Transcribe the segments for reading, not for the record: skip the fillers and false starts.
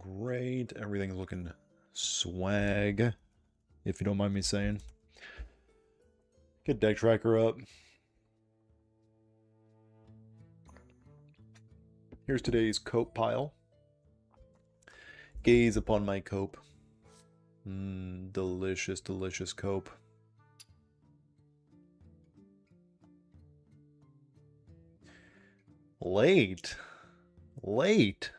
great. Everything's looking swag, if you don't mind me saying. Get deck tracker up. Here's today's cope pile. Gaze upon my cope. Delicious, delicious cope. Late. Late.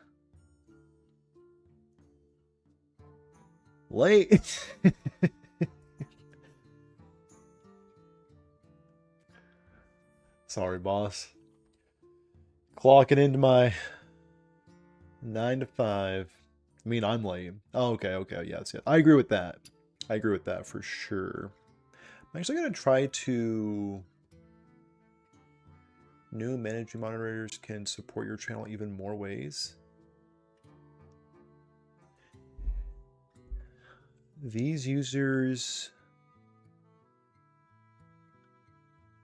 Sorry, boss. Clocking into my 9 to 5. I mean, I'm late. Oh, okay, yes. I agree with that. I agree with that for sure. I'm actually going to try to... New managing moderators can support your channel even more ways. These users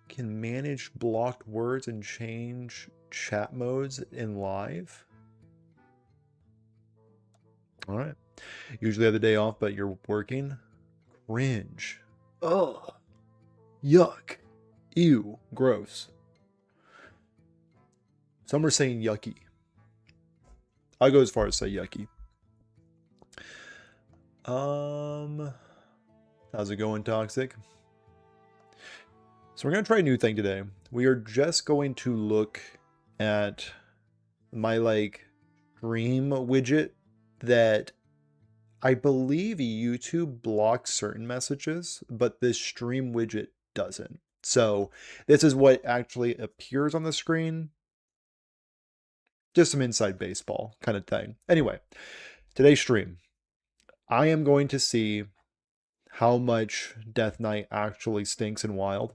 can manage blocked words and change chat modes in live. All right. Usually have the day off, but you're working. Cringe. Ugh. Yuck. Ew. Gross. Some are saying yucky. I'll go as far as say yucky. How's it going, Toxic? So we're going to try a new thing today. We are just going to look at my, stream widget that I believe YouTube blocks certain messages, but this stream widget doesn't. So this is what actually appears on the screen. Just some inside baseball kind of thing. Anyway, today's stream, I am going to see how much Death Knight actually stinks in Wild.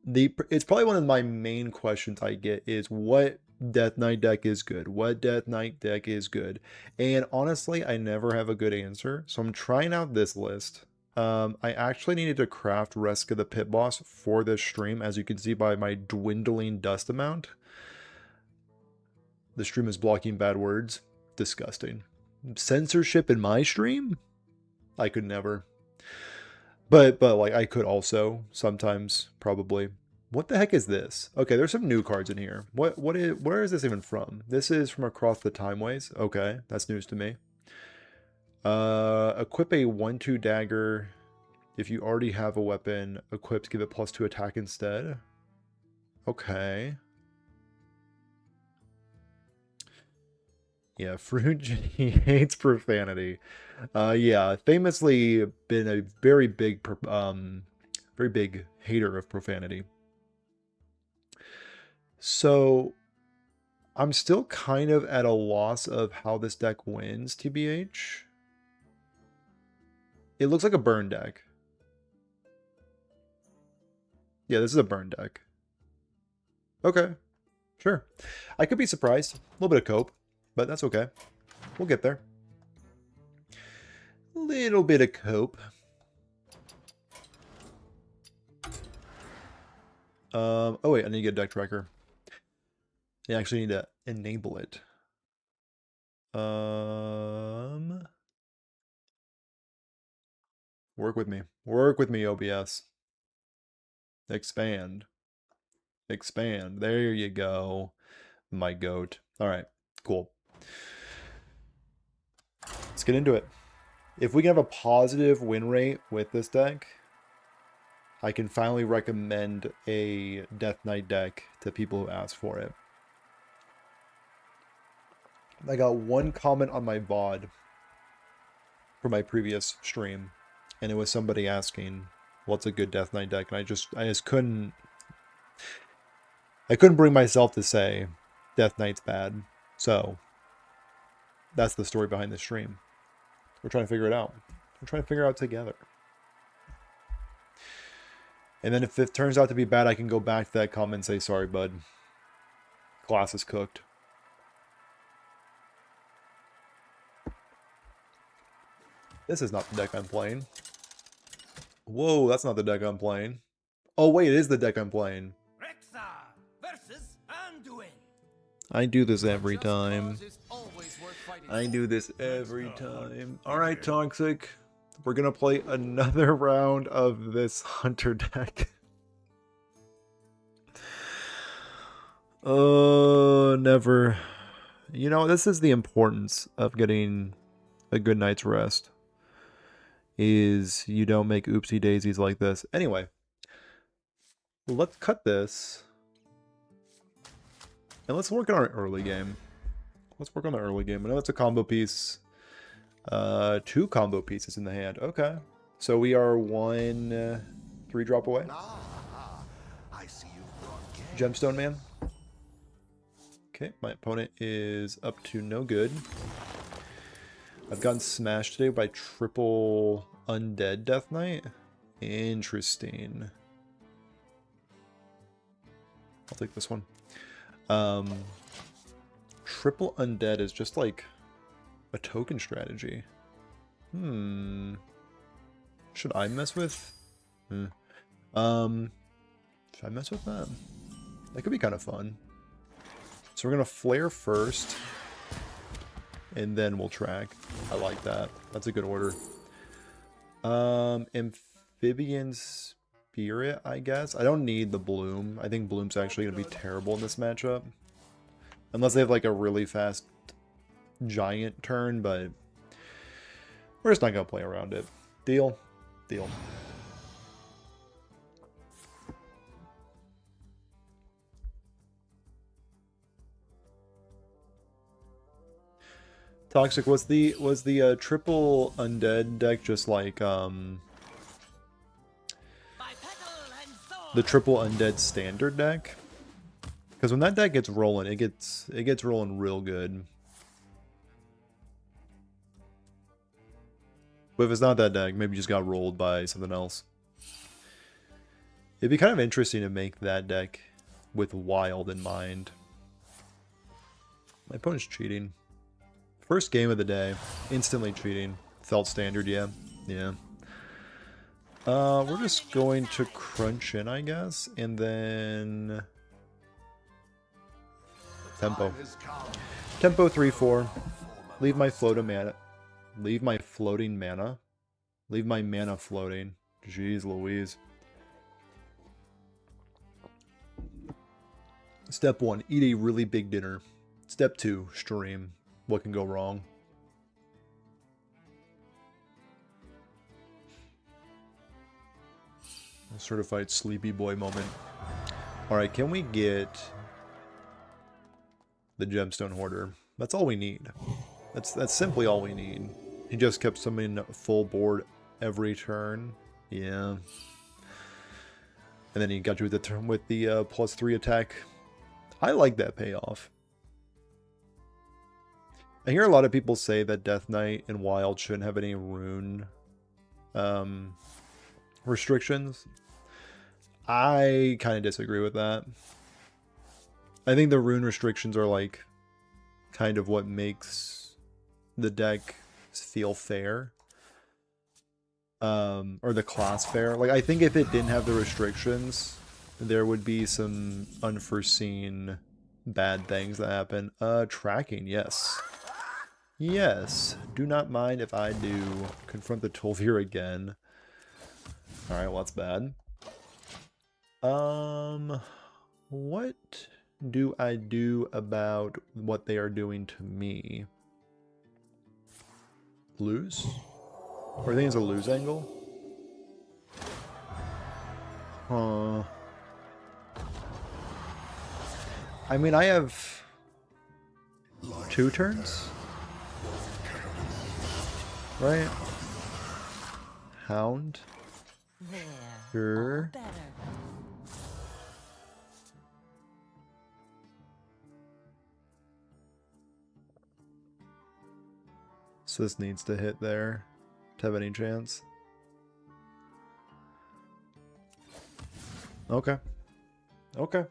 It's probably one of my main questions I get is what Death Knight deck is good? What Death Knight deck is good? And honestly, I never have a good answer. So I'm trying out this list. I actually needed to craft Reska the Pit Boss for this stream, as you can see by my dwindling dust amount. The stream is blocking bad words. Disgusting. Censorship in my stream? I could never. But I could also sometimes, probably. What the heck is this? Okay, there's some new cards in here. Where is this even from? This is from Across the Timeways. Okay, that's news to me. Equip a 1/2 dagger. If you already have a weapon equipped, give it +2 attack instead. Okay. Yeah, Fruit he hates profanity. Yeah, famously been a very big hater of profanity. So I'm still kind of at a loss of how this deck wins, TBH. It looks like a burn deck. Yeah, this is a burn deck. Okay, sure. I could be surprised. A little bit of cope, but that's okay. We'll get there. Little bit of cope. Oh wait, I need to get a deck tracker. I actually need to enable it. Work with me. Work with me, OBS. Expand. Expand. There you go. My goat. Alright, cool. Let's get into it. If we can have a positive win rate with this deck, I can finally recommend a Death Knight deck to people who ask for it. I got one comment on my VOD for my previous stream, and it was somebody asking, what's a good Death Knight deck? And I just couldn't bring myself to say Death Knight's bad. So that's the story behind this stream. We're trying to figure it out. We're trying to figure it out together. And then if it turns out to be bad, I can go back to that comment and say, sorry, bud. Glass is cooked. This is not the deck I'm playing. Whoa, that's not the deck I'm playing. Oh, wait, it is the deck I'm playing. I do this every time. I do this every time. Alright, Toxic. We're gonna play another round of this Hunter deck. Oh, never. You know, this is the importance of getting a good night's rest. Is you don't make oopsie daisies like this. Anyway, let's cut this. And let's work on our early game. Let's work on the early game. I know it's a combo piece. 2 combo pieces in the hand. Okay. So we are 1 3-drop away. I see you've brought Gemstone Man. Okay, my opponent is up to no good. I've gotten smashed today by triple undead Death Knight. Interesting. I'll take this one. Triple undead is just like a token strategy. Should I mess with? Should I mess with that? That could be kind of fun. So we're gonna flare first, and then we'll track. I like that. That's a good order. Amphibian Spirit, I guess. I don't need the Bloom. I think Bloom's actually gonna be terrible in this matchup. Unless they have like a really fast giant turn, but we're just not gonna play around it. Deal? Deal. Toxic, was the triple undead deck just like the triple undead standard deck? Because when that deck gets rolling, it gets rolling real good. But if it's not that deck, maybe you just got rolled by something else. It'd be kind of interesting to make that deck with Wild in mind. My opponent's cheating. First game of the day. Instantly cheating. Felt standard, yeah. Yeah. We're just going to crunch in, I guess. And then... Tempo. Tempo 3-4. Leave my floating mana. Leave my floating mana. Leave my mana floating. Jeez Louise. Step 1. Eat a really big dinner. Step 2. Stream. What can go wrong? A certified sleepy boy moment. Alright, can we get the Gemstone Hoarder? That's all we need. That's simply all we need. He just kept summoning full board every turn. Yeah. And then he got you with the turn with the +3 attack. I like that payoff. I hear a lot of people say that Death Knight and Wild shouldn't have any rune restrictions. I kind of disagree with that. I think the rune restrictions are like kind of what makes the deck feel fair. Or the class fair. Like, I think if it didn't have the restrictions, there would be some unforeseen bad things that happen. Tracking, yes. Yes. Do not mind if I do. Confront the Tolvir again. Alright, well, that's bad. What do I do about what they are doing to me? Lose? Or I think it's a lose angle? Huh. I mean, I have 2 turns? Right? Hound? Sure. So this needs to hit there to have any chance. Okay. Okay.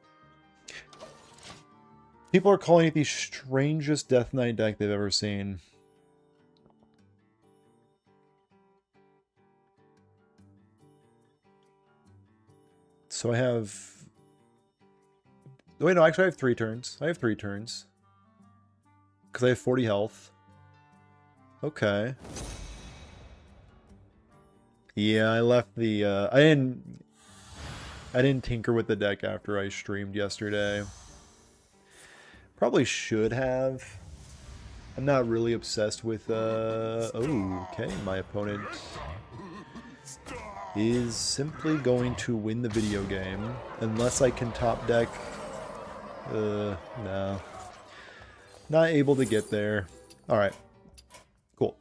People are calling it the strangest Death Knight deck they've ever seen. So I have... Wait, no, actually I have 3 turns. I have 3 turns. Because I have 40 health. Okay. Yeah, I left the, I didn't tinker with the deck after I streamed yesterday. Probably should have. I'm not really obsessed with, oh, okay, my opponent is simply going to win the video game. Unless I can top deck, no. Not able to get there. Alright. Cool.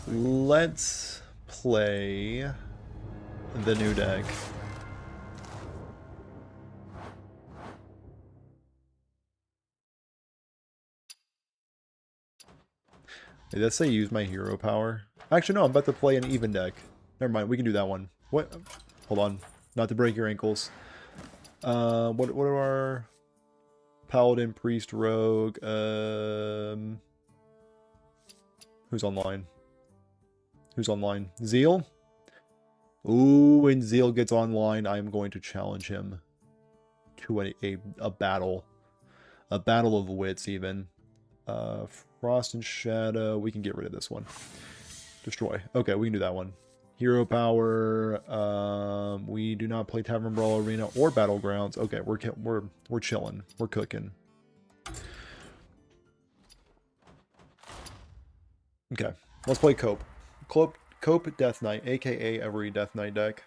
Let's play the new deck. Did that say use my hero power? Actually, no, I'm about to play an even deck. Never mind, we can do that one. What? Hold on. Not to break your ankles. What are our... Paladin, Priest, Rogue, who's online? Who's online? Zeal? Ooh, when Zeal gets online, I'm going to challenge him to a battle. A battle of wits, even. Frost and Shadow. We can get rid of this one. Destroy. Okay, we can do that one. Hero power. We do not play Tavern Brawl Arena or Battlegrounds. Okay, we're chilling. We're cooking. Okay, let's play Cope. Cope Death Knight, aka every Death Knight deck.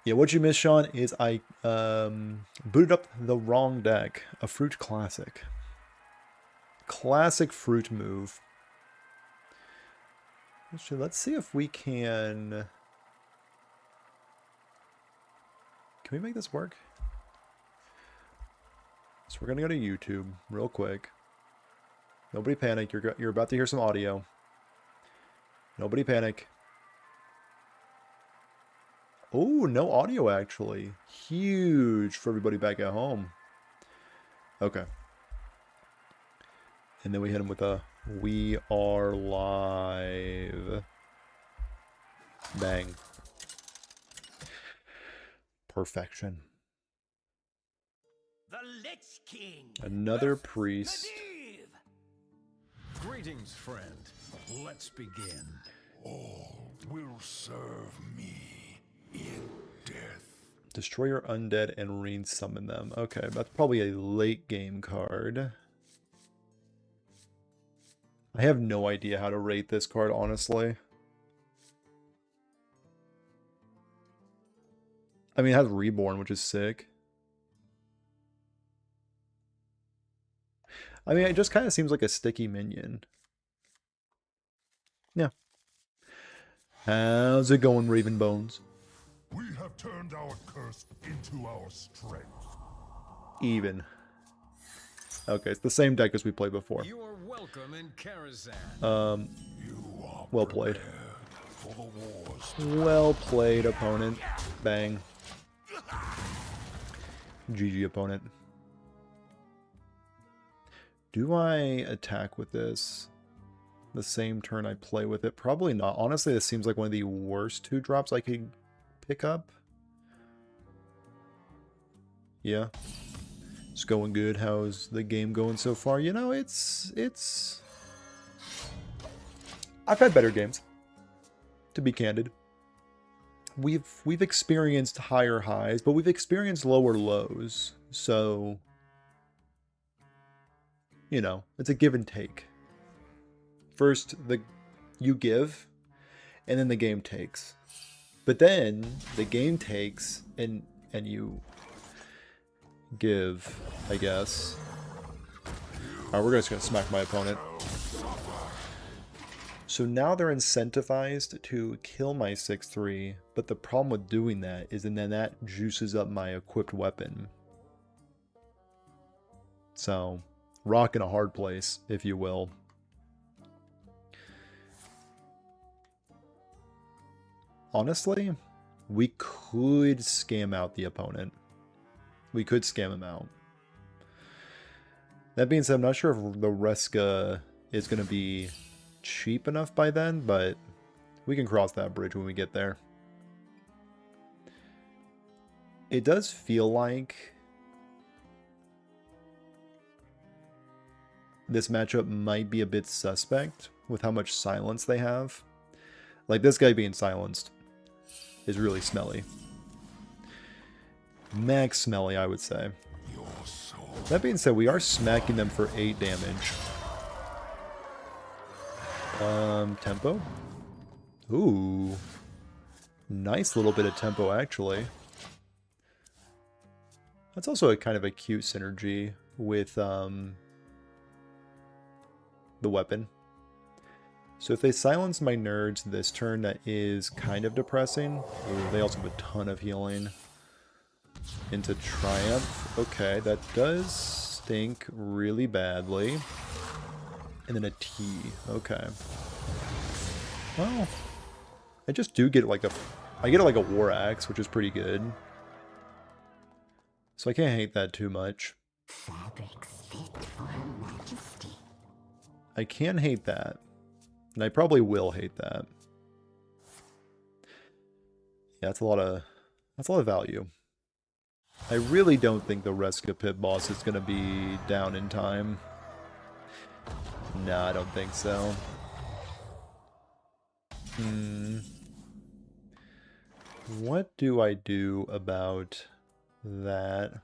Yeah, what you missed, Sean, is I booted up the wrong deck. A Fruit Classic. Classic fruit move. Actually, let's see if we can... Can we make this work? So we're going to go to YouTube real quick. Nobody panic. You're about to hear some audio. Nobody panic. Oh, no audio, actually. Huge for everybody back at home. Okay. And then we hit him with a "We are live." Bang. Perfection. The Lich King. Another priest. Greetings, friend. Let's begin. All will serve me in death. Destroy your undead and re-summon them. Okay, that's probably a late game card. I have no idea how to rate this card, honestly. I mean, it has Reborn, which is sick. I mean, it just kind of seems like a sticky minion. Yeah. How's it going, Raven Bones? We have turned our curse into our strength. Even. Okay, it's the same deck as we played before. You are welcome in Karazhan. Well played. For the wars. Well played, opponent. Bang. GG, opponent. Do I attack with this the same turn I play with it? Probably not. Honestly, this seems like one of the worst 2-drops I could pick up. Yeah. It's going good. How's the game going so far? You know, it's... I've had better games, to be candid. We've experienced higher highs, but we've experienced lower lows. So, you know, it's a give and take. First, you give, and then the game takes. But then the game takes, and you give, I guess. Alright, we're just gonna smack my opponent. So now they're incentivized to kill my 6/3, but the problem with doing that is and then that juices up my equipped weapon. So, rock in a hard place, if you will. Honestly, we could scam out the opponent. We could scam him out. That being said, I'm not sure if the Reska is going to be cheap enough by then, but we can cross that bridge when we get there. It does feel like this matchup might be a bit suspect with how much silence they have. Like, this guy being silenced is really smelly. Max smelly, I would say. That being said, we are smacking them for 8 damage. Tempo? Ooh. Nice little bit of tempo, actually. That's also a kind of a cute synergy with the weapon. So if they silence my nerds this turn, that is kind of depressing. Ooh, they also have a ton of healing. Into Triumph. Okay, that does stink really badly. And then a T. Okay. Well, I just do get like I get like a War Axe, which is pretty good. So I can't hate that too much. Fabrics fit for Her Majesty. I can hate that. And I probably will hate that. Yeah, that's a lot of value. I really don't think the Reska pit boss is going to be down in time. Nah, I don't think so. What do I do about that?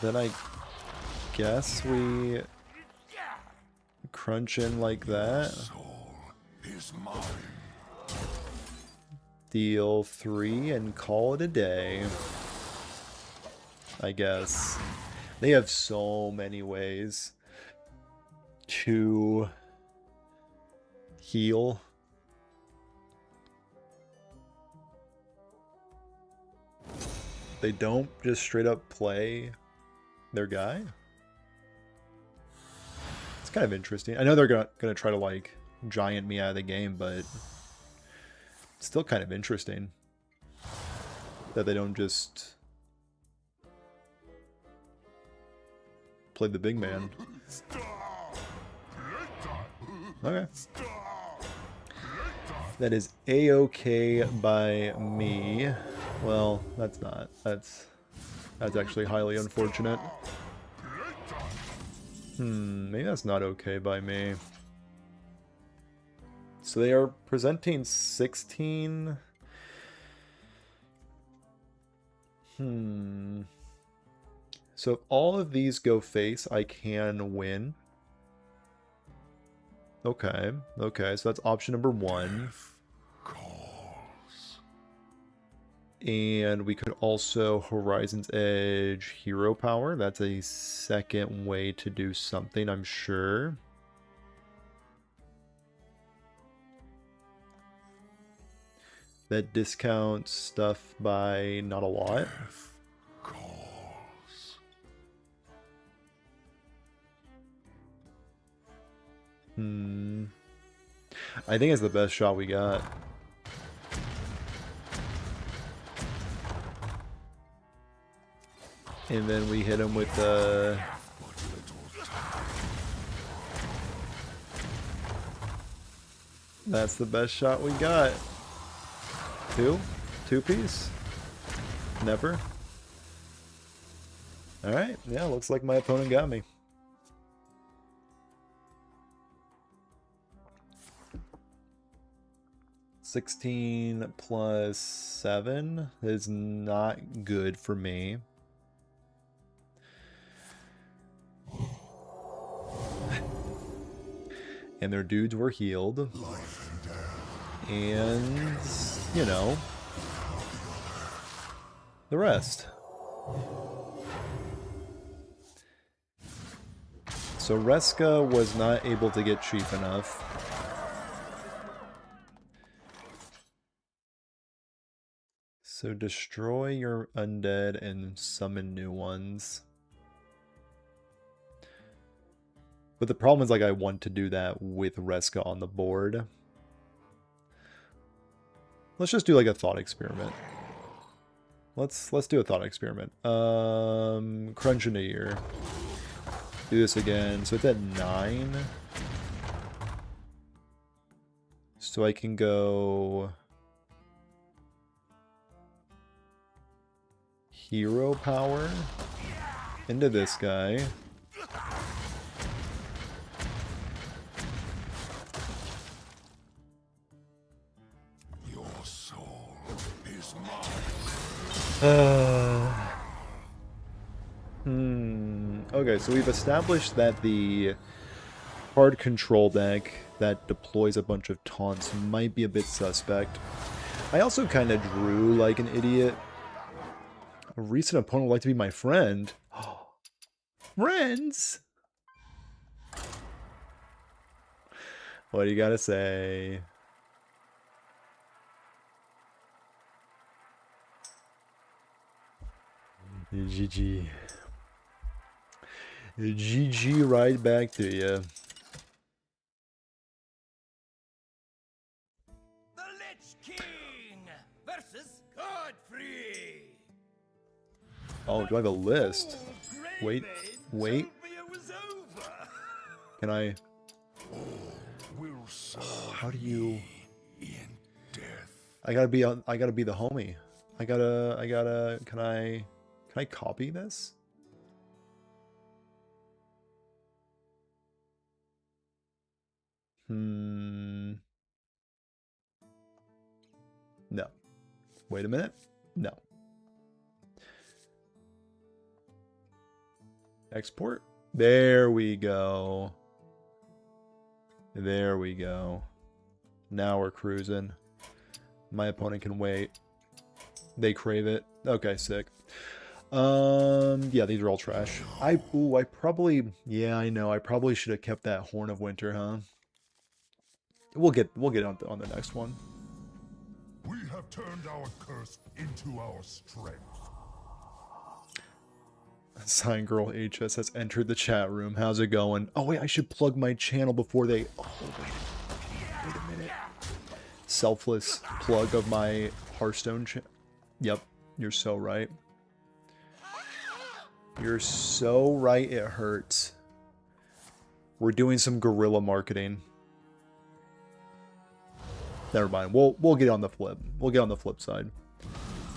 Then I guess we crunch in like that. Deal 3 and call it a day. I guess. They have so many ways to heal. They don't just straight up play their guy. It's kind of interesting. I know they're gonna try to like giant me out of the game, but it's still kind of interesting that they don't just play the big man. Okay. That is a-okay by me. Well, that's not. That's actually highly unfortunate. Maybe that's not okay by me. So they are presenting 16. So if all of these go face, I can win. Okay, okay, so that's option number 1. And we could also Horizon's Edge Hero Power. That's a second way to do something, I'm sure. That discounts stuff by not a lot. I think it's the best shot we got. And then we hit him with the... That's the best shot we got. 2? 2-piece? Never? Alright, yeah, looks like my opponent got me. $16 plus 7 is not good for me. And their dudes were healed. And, you know, the rest. So Reska was not able to get cheap enough. So destroy your undead and summon new ones. But the problem is, like, I want to do that with Reska on the board. Let's just do like a thought experiment. Let's do a thought experiment. Crunch in a year. Do this again. So it's at 9. So I can go hero power into this guy. Your soul is mine. Okay, so we've established that the hard control deck that deploys a bunch of taunts might be a bit suspect. I also kind of drew like an idiot. A recent opponent would like to be my friend. Friends? What do you gotta say? GG. GG right back to you. The Lich King versus Godfrey. Oh, do I have a list? Wait, wait. Can I? Will serve How do you? in death. I gotta be on. I gotta be the homie. I gotta. Can I copy this? No. Wait a minute. No. Export. There we go. There we go. Now we're cruising. My opponent can wait. They crave it. Okay, sick. Yeah, these are all trash. I probably, yeah, I know. I probably should have kept that Horn of Winter, huh? We'll get on the next one. We have turned our curse into our strength. Sign Girl HS has entered the chat room. How's it going? Oh wait, I should plug my channel before they. Oh wait a minute. Selfless plug of my Hearthstone channel. Yep, you're so right. You're so right. It hurts. We're doing some guerrilla marketing. Never mind. We'll get on the flip. We'll get on the flip side.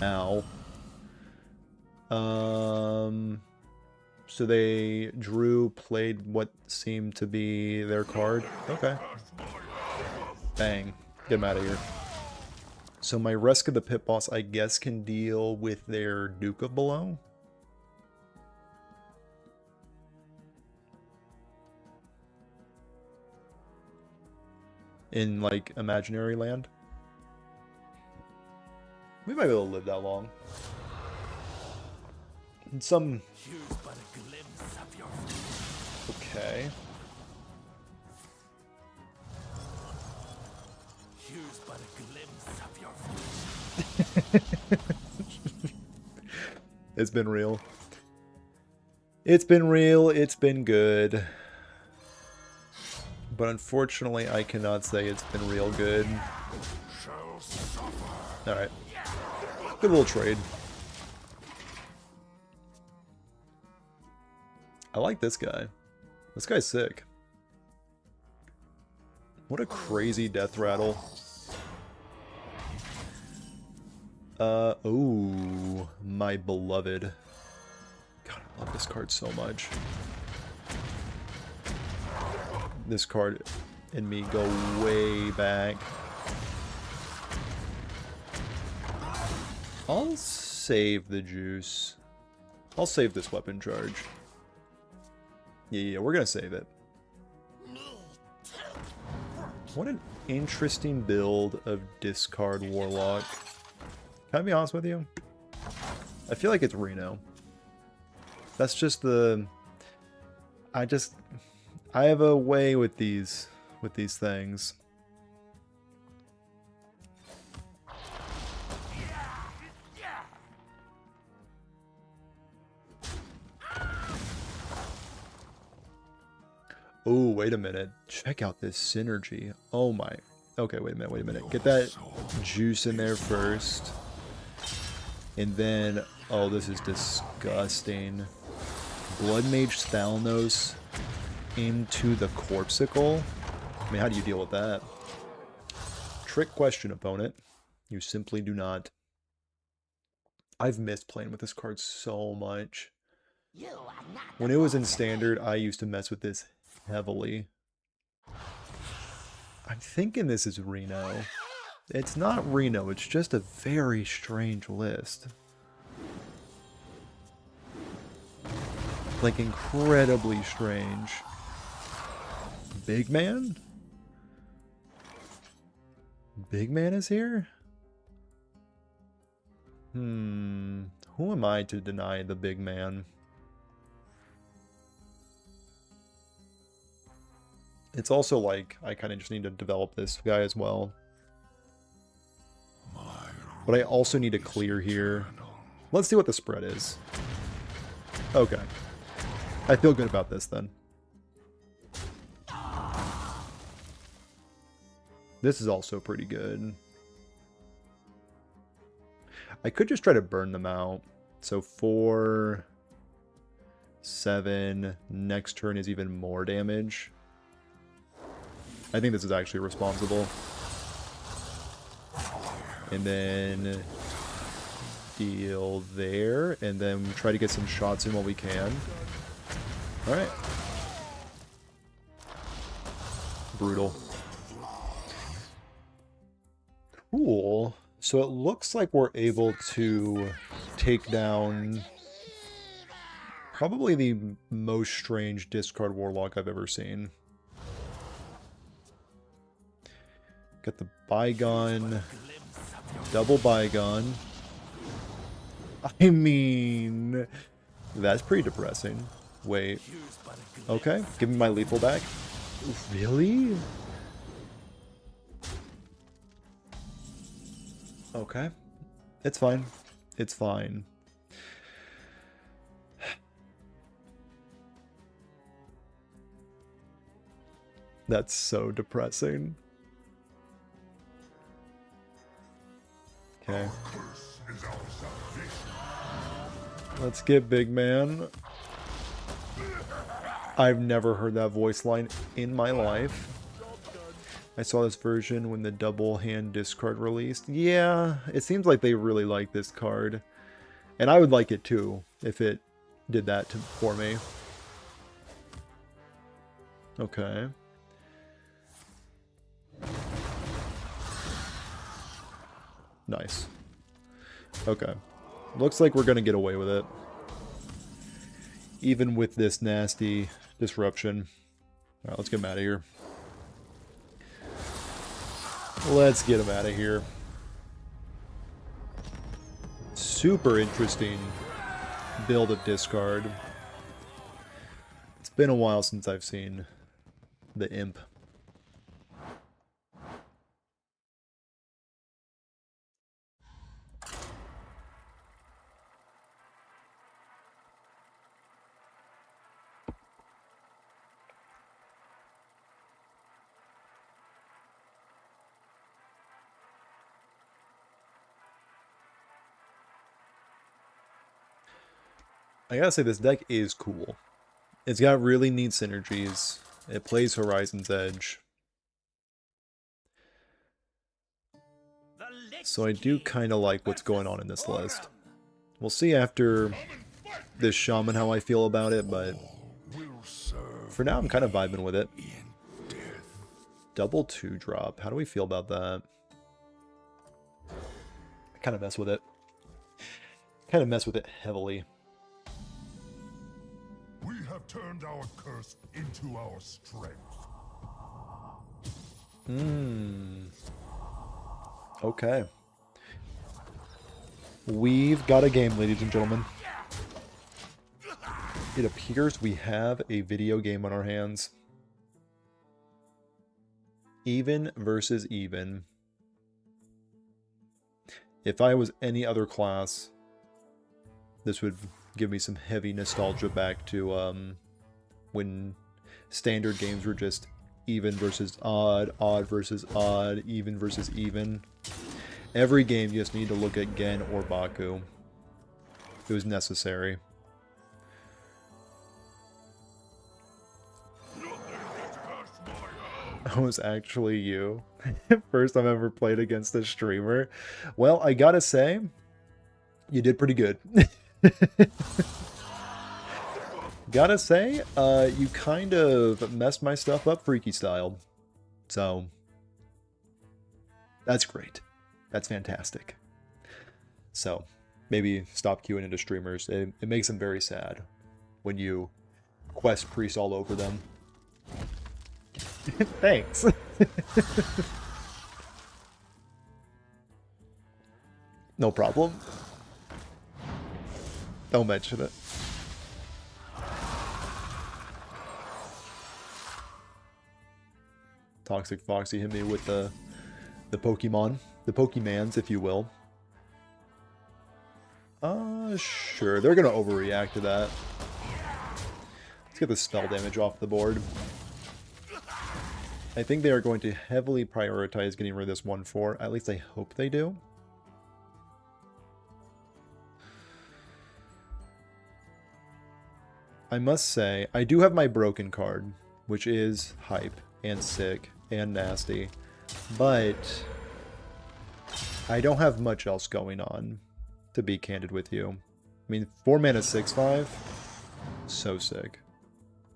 Ow. So they played what seemed to be their card. Okay. Bang. Get them out of here. So my Resk of the Pit Boss, I guess, can deal with their Duke of Below. In, like, imaginary land. We might be able to live that long. In some... Okay. It's been real. It's been real. It's been good. But unfortunately, I cannot say it's been real good. Alright. Good little trade. I like this guy. This guy's sick. What a crazy death rattle. Oh, my beloved. God, I love this card so much. This card and me go way back. I'll save the juice. I'll save this weapon charge. Yeah, we're gonna save it. What an interesting build of discard Warlock. Can I be honest with you? I feel like it's Reno. That's just the... I have a way with these things. Oh, wait a minute. Check out this synergy. Oh my. Okay, wait a minute. Get that juice in there first. And then, oh, this is disgusting. Blood Mage Thalnos into the Corpsicle? I mean, how do you deal with that? trick question, opponent. You simply do not. I've missed playing with this card so much. You are not When the it was in boss of standard, I used to mess with this heavily. I'm thinking this is Reno. It's not Reno, it's just a very strange list. Like, incredibly strange. Big Man? Big Man is here? Who am I to deny the big man? It's also like, I kind of just need to develop this guy as well. But I also need to clear here. Let's see what the spread is. Okay. I feel good about this then. This is also pretty good. I could just try to burn them out. So 4, 7, next turn is even more damage. I think this is actually responsible. And then deal there, and then try to get some shots in while we can. Alright. Brutal. Cool. So it looks like we're able to take down probably the most strange discard warlock I've ever seen. Got the Bygone, double Bygone. I mean, that's pretty depressing. Wait. Okay, give me my lethal back. Really? Okay. It's fine. It's fine. That's so depressing. Okay. Let's get big man. I've never heard that voice line in my life. I saw this version when the double hand discard released. Yeah, it seems like they really like this card. And I would like it too, if it did that for me. Okay. Nice. Okay. Looks like we're going to get away with it. Even with this nasty disruption. Alright, let's get him out of here. Let's get him out of here. Super interesting build of discard. It's been a while since I've seen the imp. I gotta say, this deck is cool. It's got really neat synergies. It plays Horizon's Edge. So I do kind of like what's going on in this list. We'll see after this Shaman how I feel about it, but for now I'm kind of vibing with it. Double 2-drop. How do we feel about that? I kind of mess with it. Kind of mess with it heavily. We have turned our curse into our strength. Okay. We've got a game, ladies and gentlemen. It appears we have a video game on our hands. Even versus even. If I was any other class, this would give me some heavy nostalgia back to when standard games were just even versus odd, odd versus odd, even versus even. Every game you just need to look at Gen or Baku. It was necessary. That was actually you. First time I ever played against a streamer. Well, I gotta say, you did pretty good. Gotta say, you kind of messed my stuff up freaky style. So, that's great. That's fantastic. So, maybe stop queuing into streamers. It makes them very sad when you quest priest all over them. Thanks. No problem. Don't mention it. Toxic Foxy hit me with the Pokemon. The Pokemans, if you will. Sure. They're gonna overreact to that. Let's get the spell damage off the board. I think they are going to heavily prioritize getting rid of this 1/4. At least I hope they do. I must say, I do have my broken card, which is hype and sick and nasty, but I don't have much else going on, to be candid with you. I mean, 4 mana 6/5, so sick.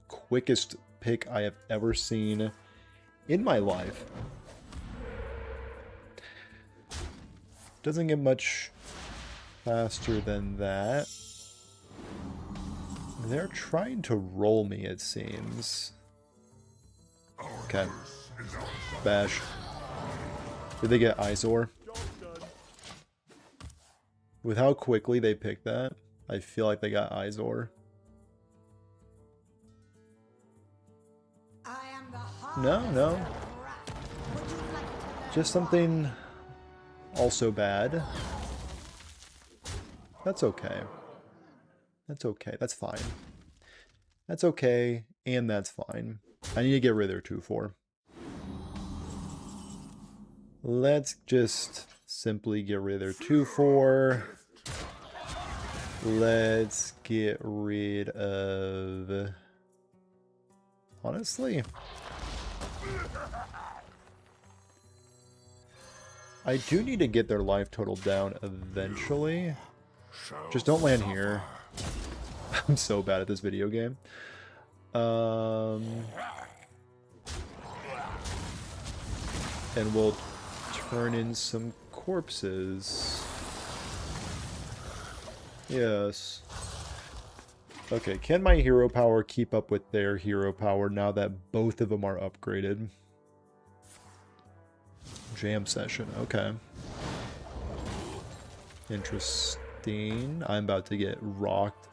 Quickest pick I have ever seen in my life. Doesn't get much faster than that. They're trying to roll me, it seems. Okay. Bash. Did they get Izor? With how quickly they picked that, I feel like they got Izor. No. Just something also bad. That's okay. That's okay. That's fine. That's okay, and that's fine. I need to get rid of their 2/4. Let's just simply get rid of their 2/4. Let's get rid of... Honestly... I do need to get their life total down eventually. Just don't land here. I'm so bad at this video game. And we'll turn in some corpses. Yes. Okay, can my hero power keep up with their hero power now that both of them are upgraded? Jam session, okay. Interesting. I'm about to get rocked.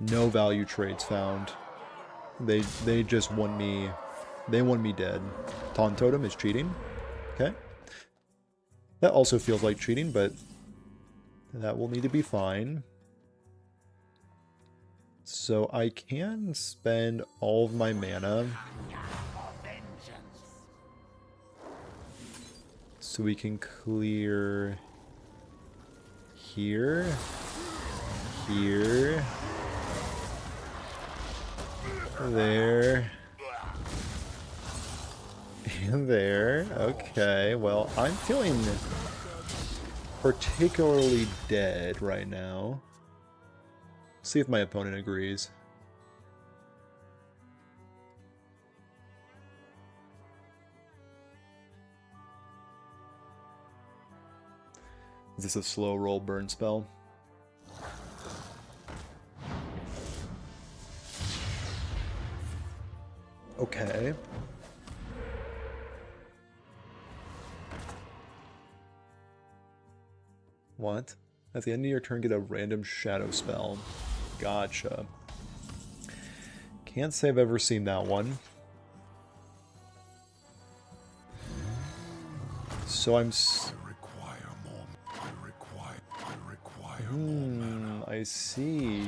No value trades found. They just won me. They won me dead. Taunt Totem is cheating. Okay. That also feels like cheating, but that will need to be fine. So I can spend all of my mana. So we can clear here, here, there, and there. Okay, well, I'm feeling particularly dead right now. See if my opponent agrees. Is this a slow roll burn spell? Okay. What? At the end of your turn, get a random shadow spell. Gotcha. Can't say I've ever seen that one. So I'm... I see.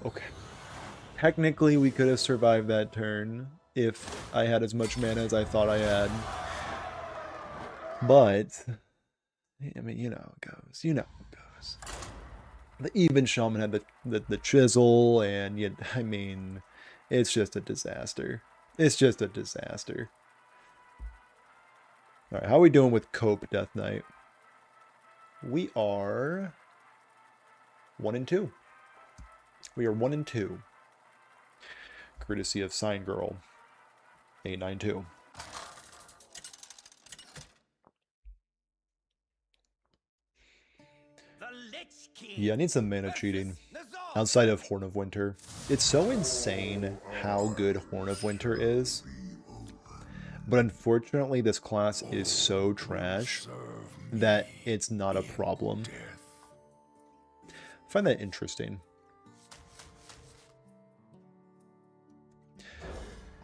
Okay. Technically, we could have survived that turn. if I had as much mana as I thought I had. But, I mean, you know how it goes. You know how it goes. The even shaman had the chisel, and I mean, it's just a disaster. It's just a disaster. Alright, how are we doing with Cope Death Knight? We are 1 and 2. We are 1 and 2. Courtesy of Sign Girl 892. Yeah, I need some mana cheating outside of Horn of Winter. It's so insane how good Horn of Winter is. But unfortunately, this class is so trash that it's not a problem. I find that interesting.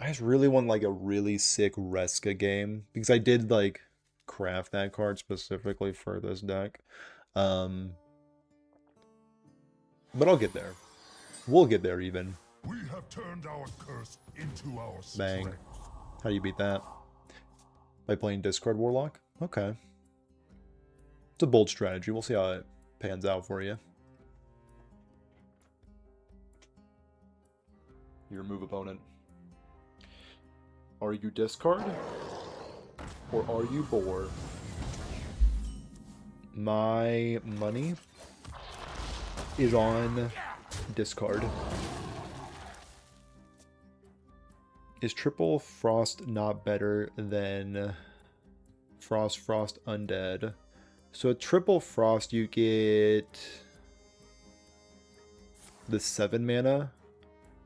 I just really want like a really sick Reska game, because I did like craft that card specifically for this deck. But I'll get there. We'll get there even. We have turned our curse into our Bang. strength. How do you beat that? By playing Discard Warlock? Okay. It's a bold strategy. We'll see how it pans out for you. You remove opponent. Are you discard? Or are you boar? My money is on discard. Is Triple Frost not better than Frost Undead? So at Triple Frost you get the 7 mana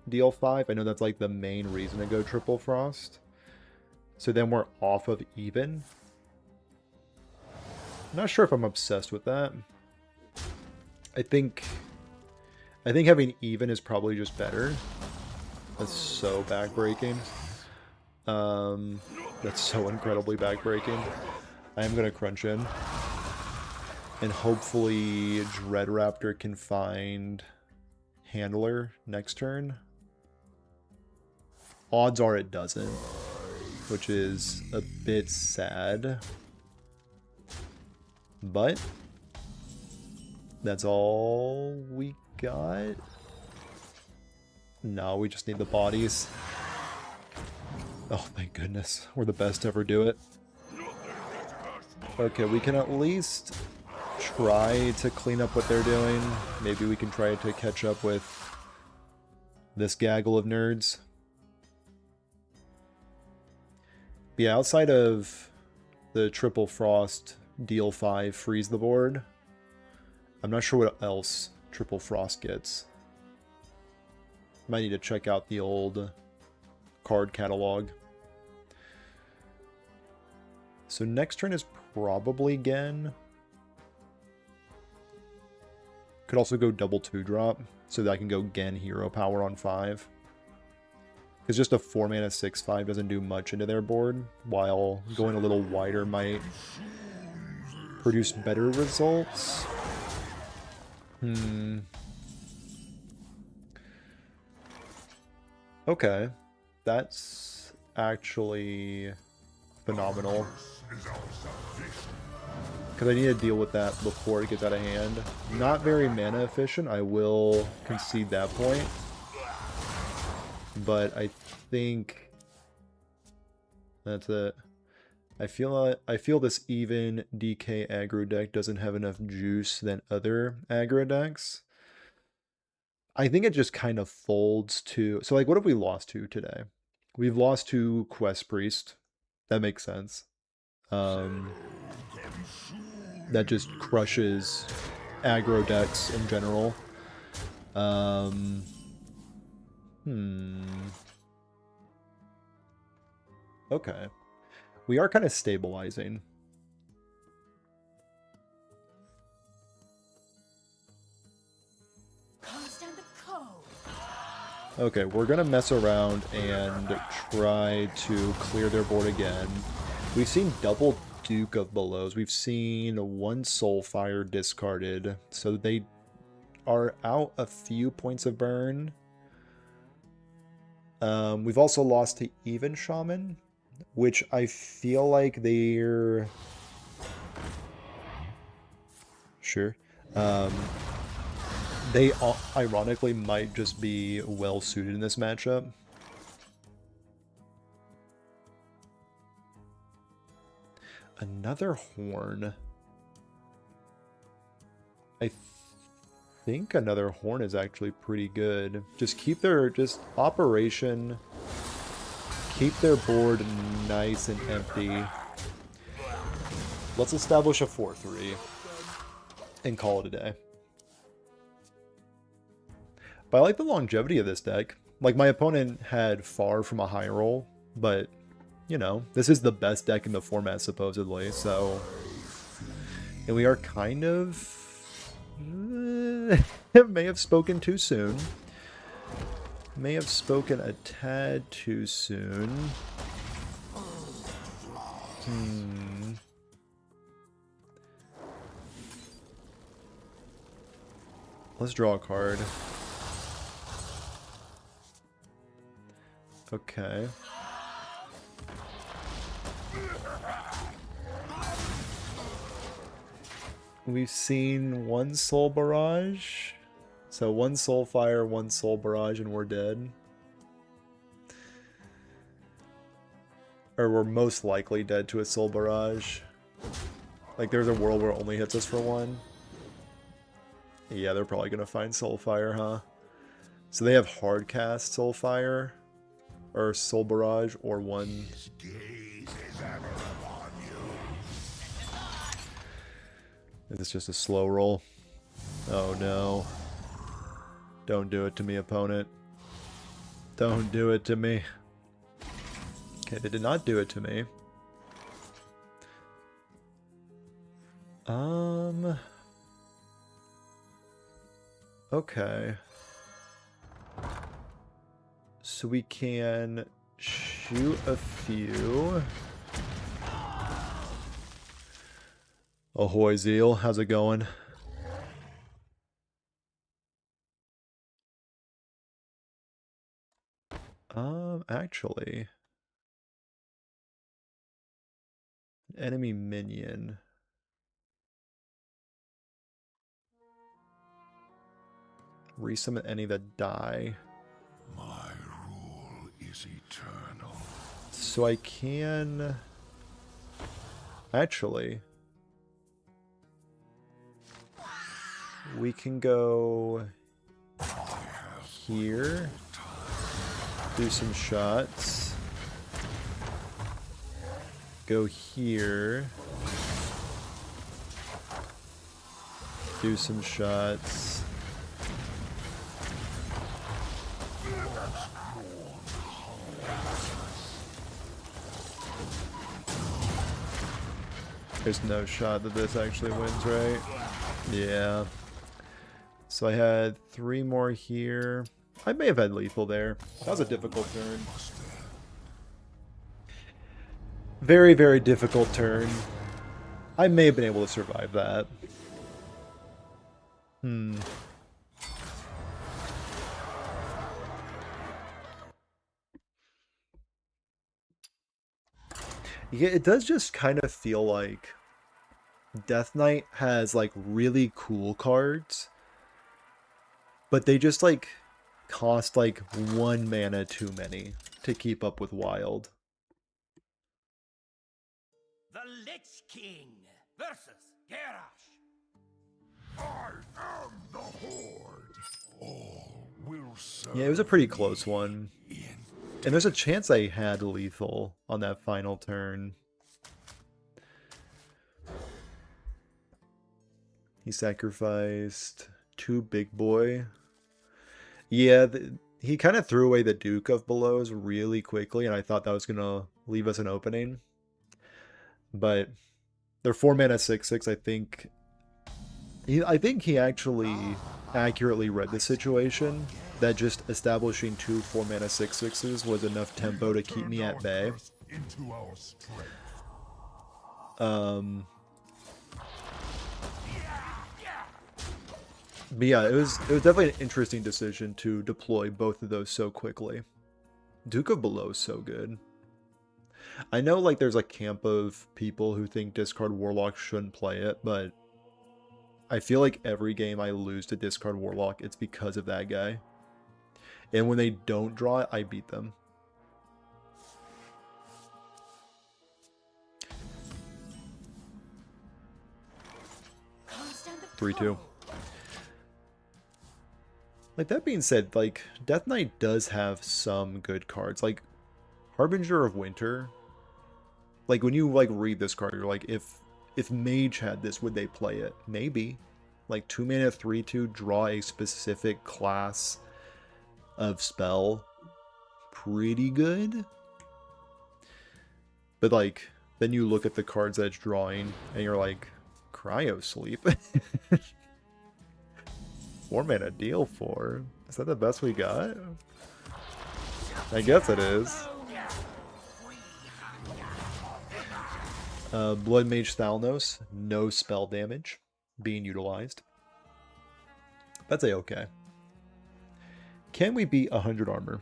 deal 5. I know that's like the main reason to go Triple Frost. So then we're off of even. I'm not sure if I'm obsessed with that. I think having even is probably just better. That's so backbreaking. That's so incredibly backbreaking. I am gonna crunch in. And hopefully Dread Raptor can find Handler next turn. Odds are it doesn't, which is a bit sad. But that's all we got. No, we just need the bodies. Oh, thank goodness. We're the best to ever do it. Okay, we can at least try to clean up what they're doing. Maybe we can try to catch up with this gaggle of nerds. But yeah, outside of the Triple Frost deal 5 freeze the board, I'm not sure what else Triple Frost gets. Might need to check out the old card catalog. So next turn is probably Gen. Could also go double 2-drop so that I can go Gen Hero Power on 5. Because just a 4 mana 6/5 doesn't do much into their board, while going a little wider might produce better results. Okay. That's actually phenomenal. Because I need to deal with that before it gets out of hand. Not very mana efficient, I will concede that point. But I think that's it. I feel this even DK aggro deck doesn't have enough juice than other aggro decks. I think it just kind of folds to... So, like, what have we lost to today? We've lost to Quest Priest. That makes sense. That just crushes aggro decks in general. Okay. We are kind of stabilizing. Okay, we're gonna mess around and try to clear their board again. We've seen double Duke of Belows. We've seen 1 Soulfire discarded. So they are out a few points of burn. We've also lost to Even Shaman, which I feel like they're... Sure. They ironically might just be well suited in this matchup. Another horn. I think another horn is actually pretty good. Just keep their operation. Keep their board nice and empty. Let's establish a 4-3 and call it a day. But I like the longevity of this deck. Like, my opponent had far from a high roll, but, you know, this is the best deck in the format, supposedly, so... And we are kind of... may have spoken too soon. May have spoken a tad too soon. Let's draw a card. Okay. We've seen one Soul Barrage. So one Soul Fire, one Soul Barrage, and we're dead. Or we're most likely dead to a Soul Barrage. Like, there's a world where it only hits us for one. Yeah, they're probably gonna find Soul Fire, huh? So they have hard cast Soul Fire, or Soul Barrage, or one. Is this just a slow roll? Oh no. Don't do it to me, opponent. Don't do it to me. Okay, they did not do it to me. Okay. So we can shoot a few. Ahoy, Zeal. How's it going? Actually. Enemy minion. Resummon any that die. My rule is eternal. So I can... Actually... We can go... here. Do some shots. Go here. Do some shots. There's no shot that this actually wins, right? Yeah. So I had 3 more here. I may have had lethal there. That was a difficult turn. Very, very difficult turn. I may have been able to survive that. Yeah, it does just kind of feel like Death Knight has like really cool cards, but they just like cost like 1 mana too many to keep up with Wild. The Lich King versus Garrosh. I am the Horde. All will serve. Yeah, it was a pretty close one. And there's a chance I had lethal on that final turn. He sacrificed 2 big boy. Yeah, he kind of threw away the Duke of Belows really quickly, and I thought that was going to leave us an opening. But they're 4 mana 6/6. I think he actually accurately read the situation, that just establishing 2 4 mana 6/6s was enough tempo to keep me at bay. Into our strength. But yeah, it was definitely an interesting decision to deploy both of those so quickly. Duke of Below is so good. I know like there's a camp of people who think discard Warlock shouldn't play it, but I feel like every game I lose to discard Warlock, it's because of that guy. And when they don't draw it, I beat them. Constant 3-2. Like, that being said, like, Death Knight does have some good cards. Like, Harbinger of Winter. Like, when you, like, read this card, you're like, if Mage had this, would they play it? Maybe. Like, 2 mana, 3-2, draw a specific class of spell. Pretty good. But, like, then you look at the cards that it's drawing, and you're like, Cryo Sleep? 4 mana deal 4. Is that the best we got? I guess it is. Blood Mage Thalnos, no spell damage being utilized. That's a-okay. Can we beat 100 armor?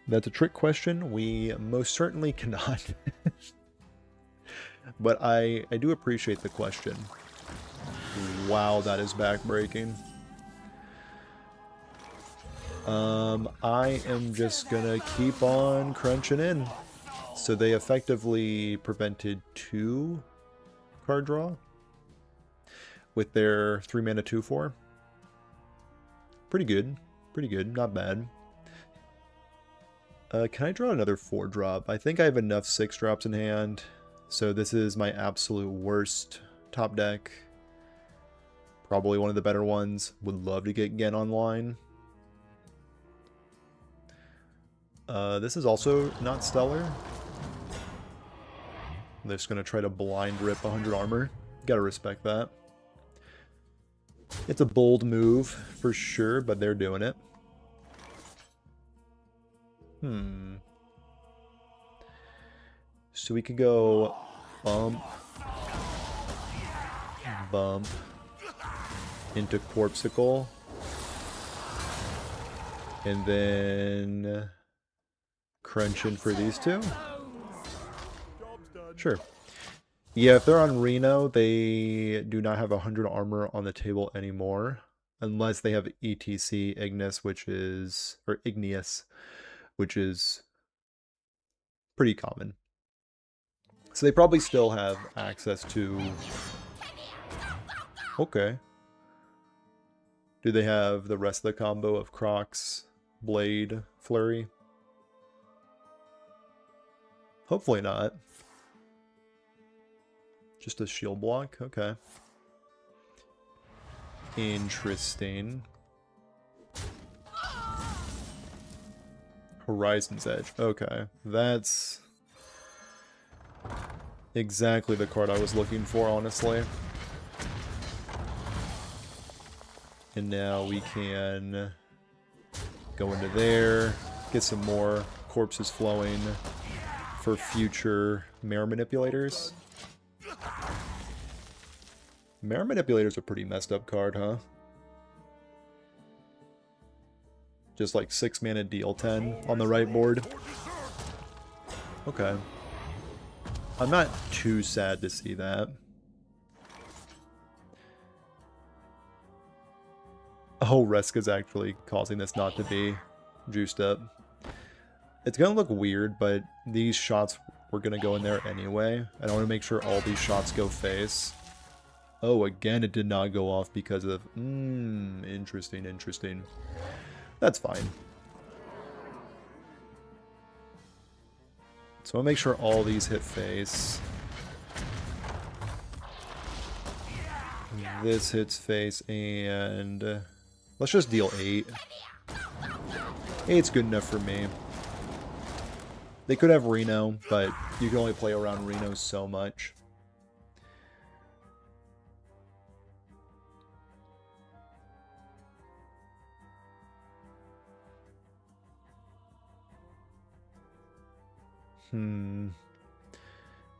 That's a trick question. We most certainly cannot. But I do appreciate the question. Wow, that is backbreaking. I am just gonna keep on crunching in. So they effectively prevented 2 card draw with their 3 mana 2/4. Pretty good. Pretty good. Not bad. Can I draw another 4-drop? I think I have enough 6-drops in hand. So this is my absolute worst top deck. Probably one of the better ones. Would love to get Gen online. This is also not stellar. I'm just going to try to blind rip 100 armor. Gotta respect that. It's a bold move for sure, but they're doing it. So we could go bump, bump into Corpsicle, and then crunch in for these two. Sure. Yeah, if they're on Reno, they do not have 100 armor on the table anymore, unless they have ETC Ignis, which is, or Igneous, which is pretty common. So they probably still have access to... Okay. Do they have the rest of the combo of Crocs, Blade, Flurry? Hopefully not. Just a shield block? Okay. Interesting. Horizon's Edge. Okay. That's exactly the card I was looking for, honestly. And now we can go into there, get some more corpses flowing for future Mare Manipulators. Mare Manipulator's a pretty messed up card, huh? Just like 6 mana deal 10 on the right board. Okay. I'm not too sad to see that. Oh, Reska's actually causing this not to be juiced up. It's gonna look weird, but these shots were gonna go in there anyway. I want to make sure all these shots go face. Oh, again, it did not go off because of... interesting, interesting. That's fine. So I'll make sure all these hit face. This hits face, and... let's just deal 8. 8's good enough for me. They could have Reno, but you can only play around Reno so much. It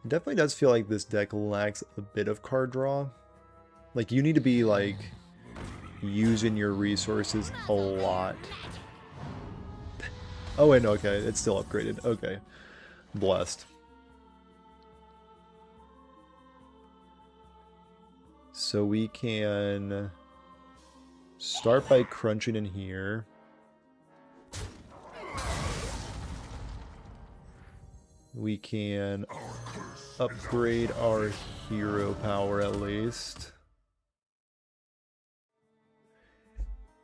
definitely does feel like this deck lacks a bit of card draw. Like, you need to be, like, using your resources a lot. Oh wait, no, okay, it's still upgraded. Okay, blessed. So we can start by crunching in here. We can upgrade our hero power at least.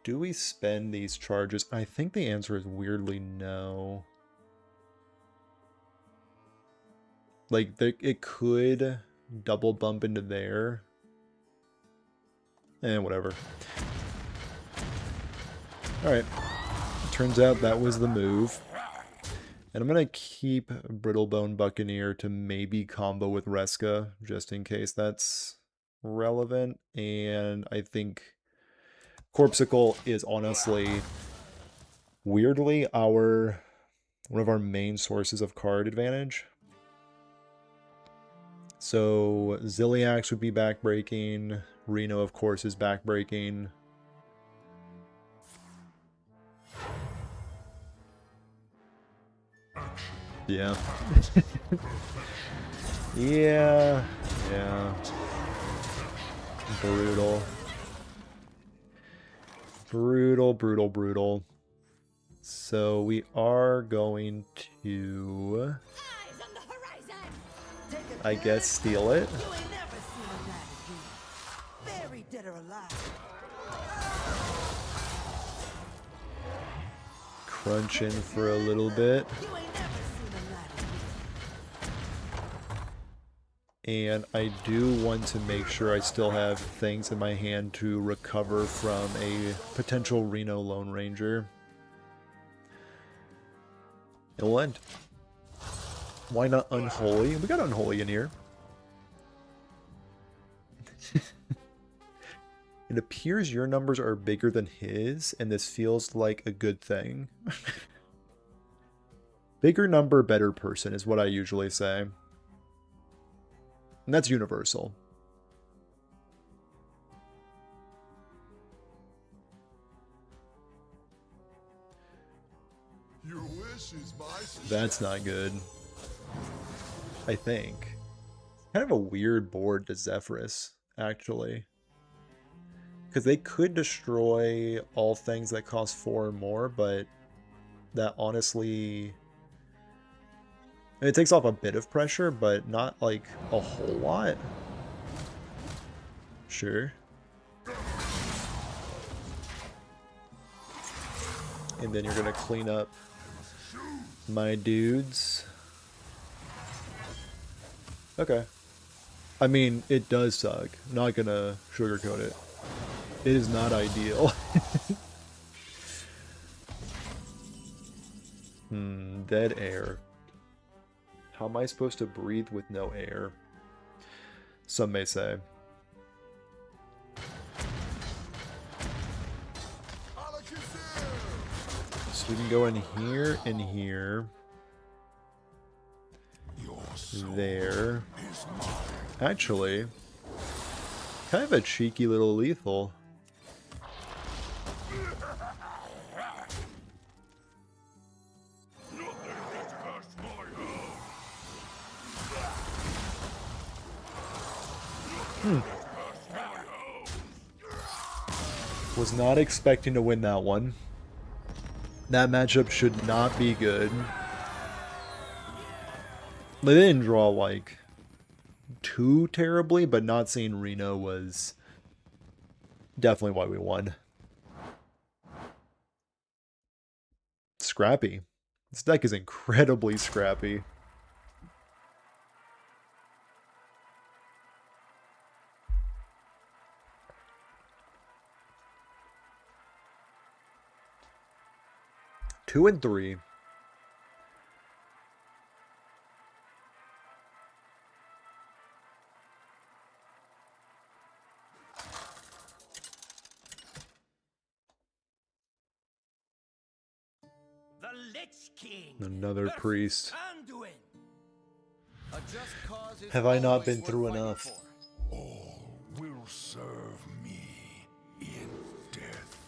Do we spend these charges? I think the answer is weirdly no. Like, it could double bump into there. Whatever. Alright. Turns out that was the move. And I'm going to keep Brittlebone Buccaneer to maybe combo with Reska, just in case that's relevant. And I think Corpsicle is honestly, weirdly, one of our main sources of card advantage. So Ziliax would be backbreaking. Reno, of course, is backbreaking. Yeah. Yeah. Brutal. Brutal. So we are going to, I guess, steal it. Crunch in for a little bit. And I do want to make sure I still have things in my hand to recover from a potential Reno Lone Ranger. It'll end. Why not Unholy? We got Unholy in here. It appears your numbers are bigger than his, and this feels like a good thing. Bigger number, better person is what I usually say. And that's universal. Your wish is my That's not good. I think. Kind of a weird board to Zephyrus, actually. Because they could destroy all things that cost 4 or more, but that honestly... It takes off a bit of pressure, but not like a whole lot. Sure. And then you're going to clean up my dudes. Okay. I mean, it does suck. Not going to sugarcoat it. It is not ideal. Dead air. How am I supposed to breathe with no air? Some may say. So we can go in here, in here. There. Actually, kind of a cheeky little lethal. Was not expecting to win that one. That matchup should not be good. They didn't draw, like, too terribly, but not seeing Reno was definitely why we won. Scrappy. This deck is incredibly scrappy. Two and three. The Lich King. Another versus priest. Anduin. A just cause is Have I not always been worth through fighting enough? for. All will serve me in death.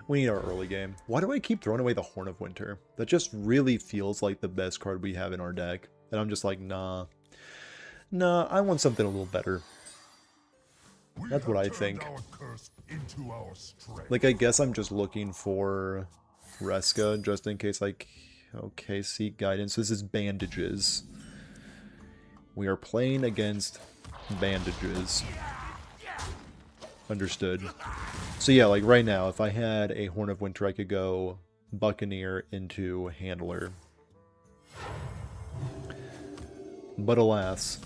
We need our early game. Why do I keep throwing away the Horn of Winter? That just really feels like the best card we have in our deck. And I'm just like, nah. Nah, I want something a little better. That's what I think. Like, I guess I'm just looking for Reska, just in case, like... Okay, seek guidance. This is bandages. We are playing against bandages. Understood. So yeah, like right now, if I had a Horn of Winter, I could go Buccaneer into Handler. But alas.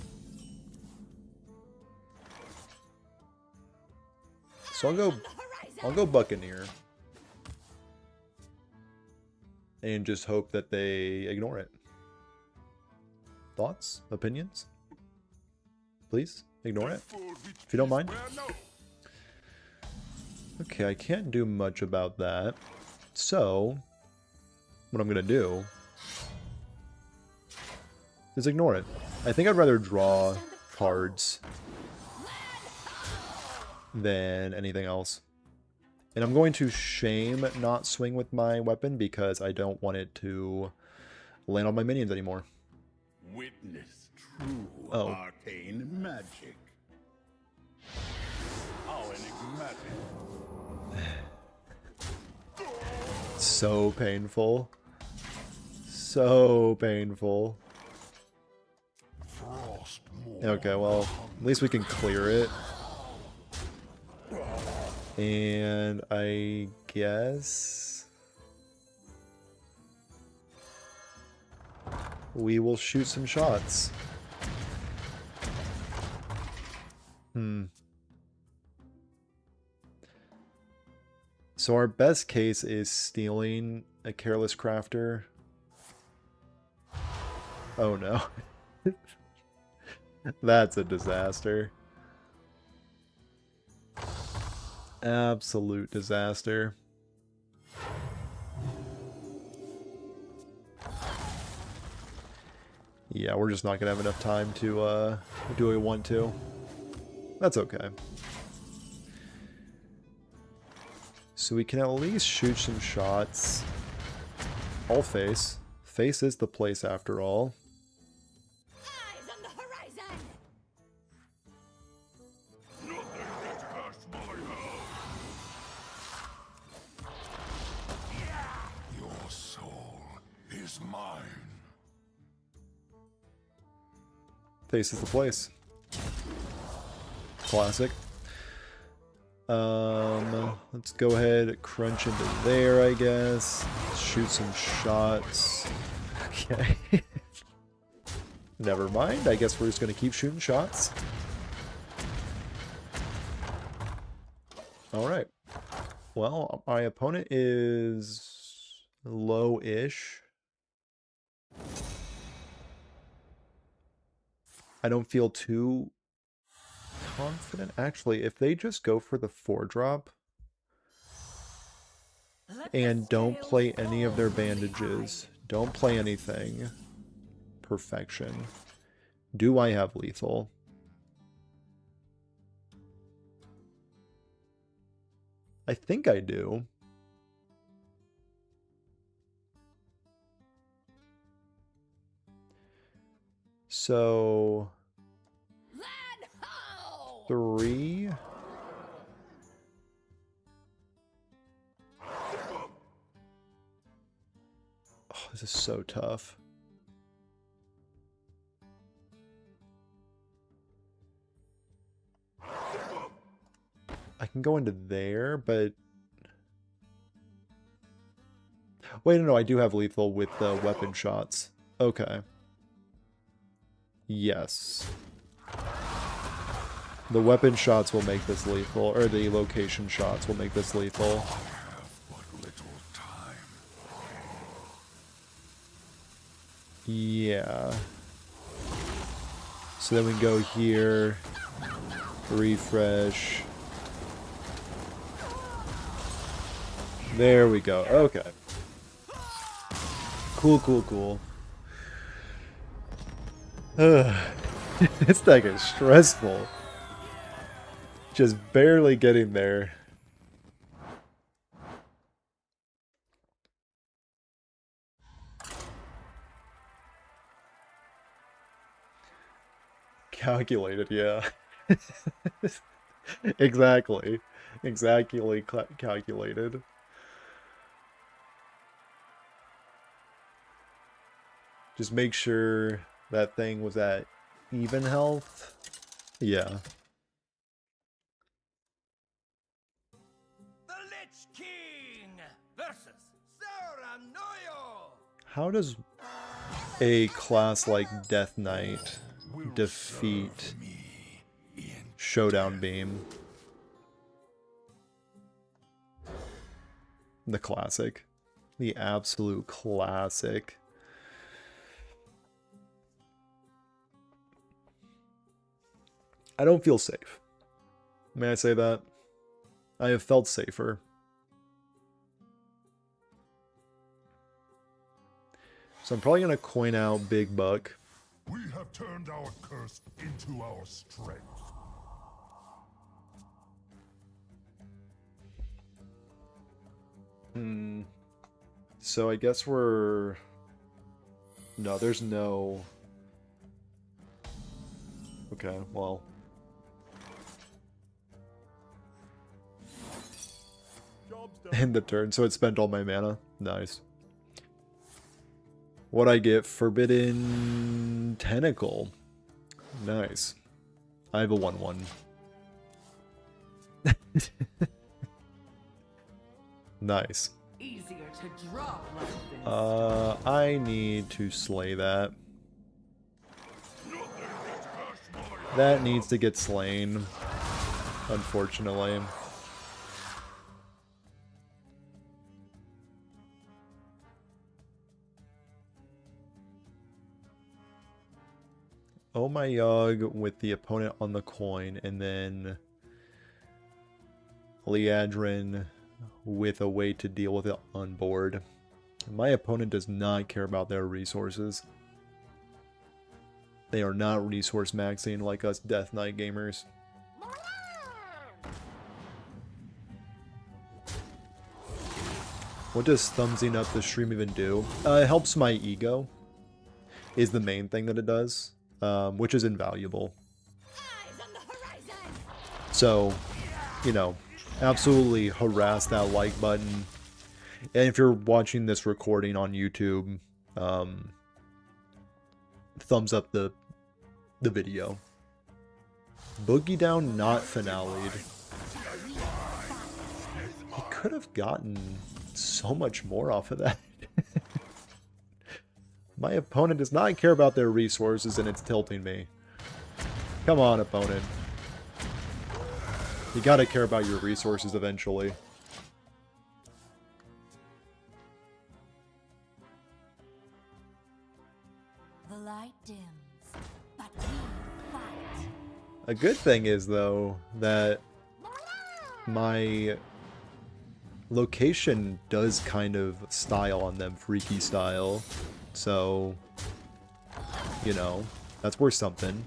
So I'll go Buccaneer. And just hope that they ignore it. Thoughts? Opinions? Please, ignore it. If you don't mind. Okay, I can't do much about that. So, what I'm going to do is ignore it. I think I'd rather draw cards than anything else. And I'm going to shame not swing with my weapon because I don't want it to land on my minions anymore. Witness true arcane magic. How enigmatic. So painful. So painful. Okay, well, at least we can clear it. And I guess we will shoot some shots. So our best case is stealing a Careless Crafter. Oh no. That's a disaster. Absolute disaster. Yeah, we're just not gonna have enough time to do what we want to. That's okay. So we can at least shoot some shots. All face. Face is the place after all. Eyes on the horizon! Your soul is mine. Face is the place. Classic. Let's go ahead, crunch into there, I guess. Shoot some shots. Okay. Never mind. I guess we're just going to keep shooting shots. Alright. Well, my opponent is low-ish. I don't feel too confident. Actually, if they just go for the 4-drop and don't play any of their bandages, don't play anything. Perfection. Do I have lethal? I think I do. So 3. Oh, this is so tough. I can go into there, but... Wait, no, I do have lethal with the weapon shots. Okay. Yes. The weapon shots will make this lethal, or the location shots will make this lethal. Yeah. So then we can go here, refresh. There we go. Okay. Cool, cool, cool. This deck is stressful. Just barely getting there. Calculated, yeah. Exactly. Exactly calculated. Just make sure that thing was at even health. Yeah. The Lich King versus Saranoyo. How does a class like Death Knight defeat Showdown Beam? The classic. The absolute classic. I don't feel safe. May I say that? I have felt safer. So I'm probably going to coin out Big Buck. We have turned our curse into our strength. So I guess we're... No, there's no... Okay, well... End the turn, so it spent all my mana. Nice. What I get? Forbidden Tentacle. Nice. I have a 1/1. Nice. Easier to drop like this. I need to slay that. That needs to get slain, unfortunately. Oh my Yogg with the opponent on the coin, and then Liadrin with a way to deal with it on board. My opponent does not care about their resources. They are not resource maxing like us Death Knight gamers. What does thumbsing up the stream even do? It helps my ego, is the main thing that it does, which is invaluable. Eyes on the horizon. So, you know, absolutely harass that like button. And if you're watching this recording on YouTube, thumbs up the video. Boogie down, not finale'd. He could have gotten so much more off of that. My opponent does not care about their resources, and it's tilting me. Come on, opponent. You gotta care about your resources eventually. The light dims, but we fight. A good thing is, though, that my location does kind of style on them, freaky style. So, you know, that's worth something.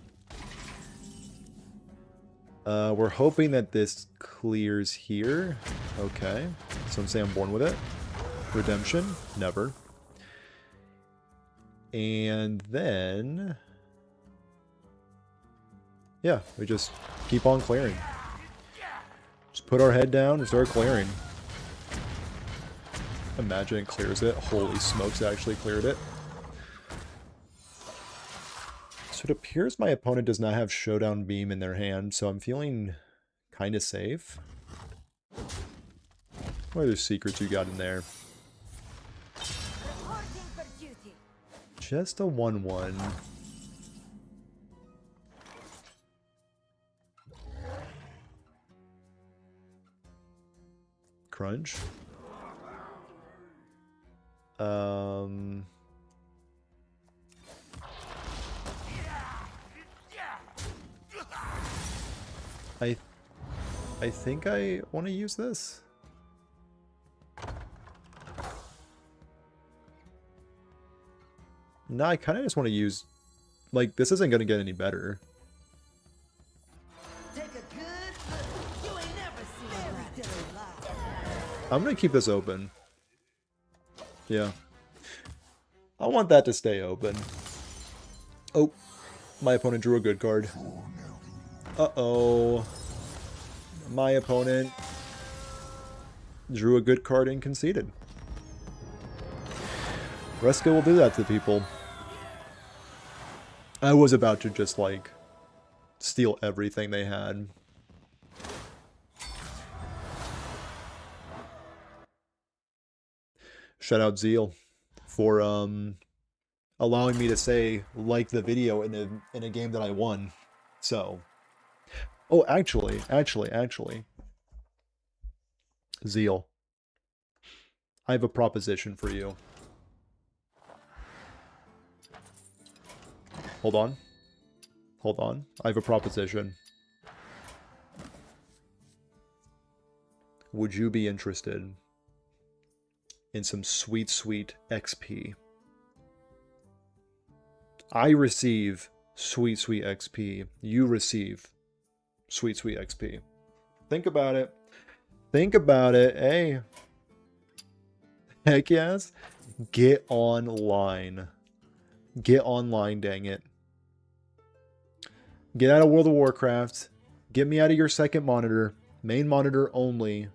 We're hoping that this clears here. Okay. Some say I'm born with it. Redemption? Never. And then... yeah, we just keep on clearing. Just put our head down and start clearing. Imagine it clears it. Holy smokes, it actually cleared it. So it appears my opponent does not have Showdown Beam in their hand, so I'm feeling kind of safe. What other secrets you got in there? Reporting for duty. Just a 1/1. Crunch. I think I want to use this. No, I kind of just want to use... like, this isn't going to get any better. Take a good look. You ain't never seen a dinner live. I'm going to keep this open. Yeah. I want that to stay open. Oh. My opponent drew a good card. Uh-oh. My opponent drew a good card and conceded. Reska will do that to people. I was about to just, like, steal everything they had. Shout out Zeal for allowing me to say like the video in a game that I won. So, oh, actually, Zeal, I have a proposition for you. Hold on. I have a proposition. Would you be interested in some sweet, sweet XP? I receive sweet, sweet XP. You receive sweet, sweet XP. Think about it. Think about it. Hey. Heck yes. Get online. Get online, dang it. Get out of World of Warcraft. Get me out of your second monitor. Main monitor only.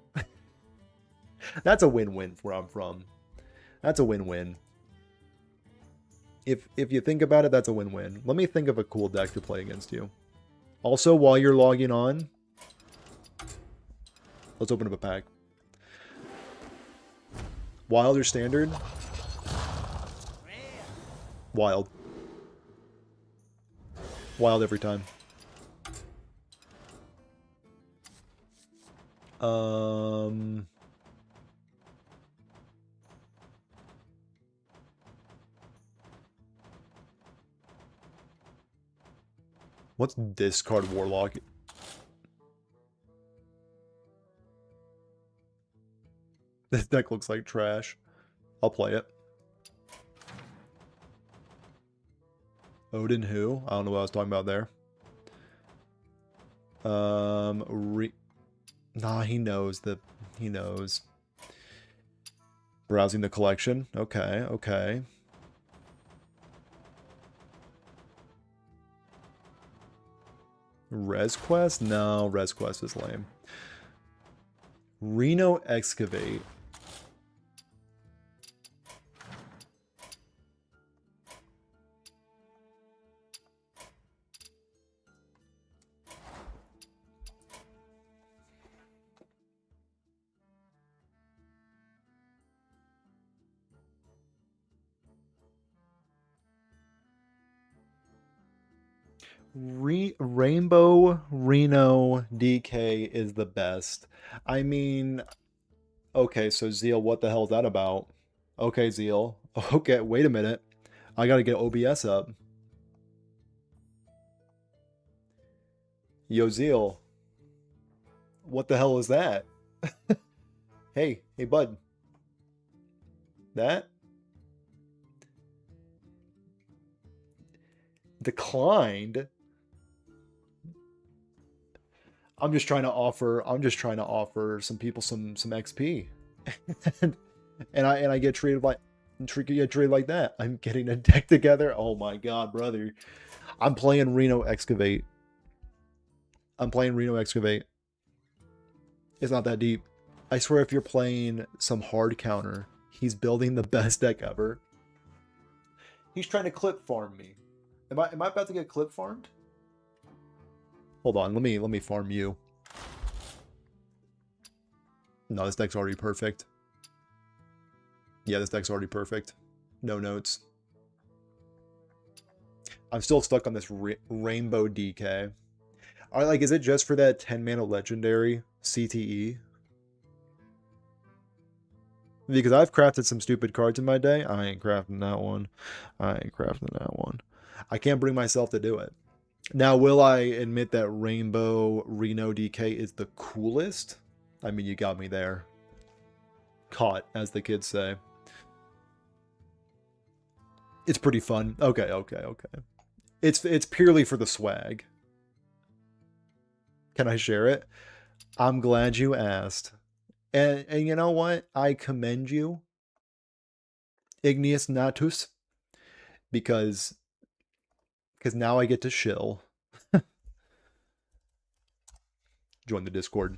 That's a win-win where I'm from. That's a win-win. If you think about it, that's a win-win. Let me think of a cool deck to play against you. Also, while you're logging on, let's open up a pack. Wild or standard? Wild. Wild every time. What's discard Warlock? This deck looks like trash. I'll play it. Odin who? I don't know what I was talking about there. Nah, he knows that he knows. Browsing the collection. Okay, okay. Res Quest? No, Res Quest is lame. Reno Excavate. Rainbow Reno DK is the best. I mean, okay, so Zeal, what the hell is that about? Okay, Zeal. Okay, wait a minute. I gotta get OBS up. Yo, Zeal. What the hell is that? Hey, bud. That? Declined? I'm just trying to offer some people some XP. and I get treated like that. I'm getting a deck together. Oh my god, brother. I'm playing Reno Excavate. It's not that deep. I swear if you're playing some hard counter, he's building the best deck ever. He's trying to clip farm me. Am I about to get clip farmed? Hold on, let me farm you. No, this deck's already perfect. Yeah, this deck's already perfect. No notes. I'm still stuck on this Rainbow DK. Like, is it just for that 10 mana legendary CTE? Because I've crafted some stupid cards in my day. I ain't crafting that one. I can't bring myself to do it. Now, will I admit that Rainbow Reno DK is the coolest? I mean, you got me there. Caught, as the kids say. It's pretty fun. Okay. It's purely for the swag. Can I share it? I'm glad you asked. And you know what? I commend you, Igneous Natus, because because now I get to shill. Join the Discord.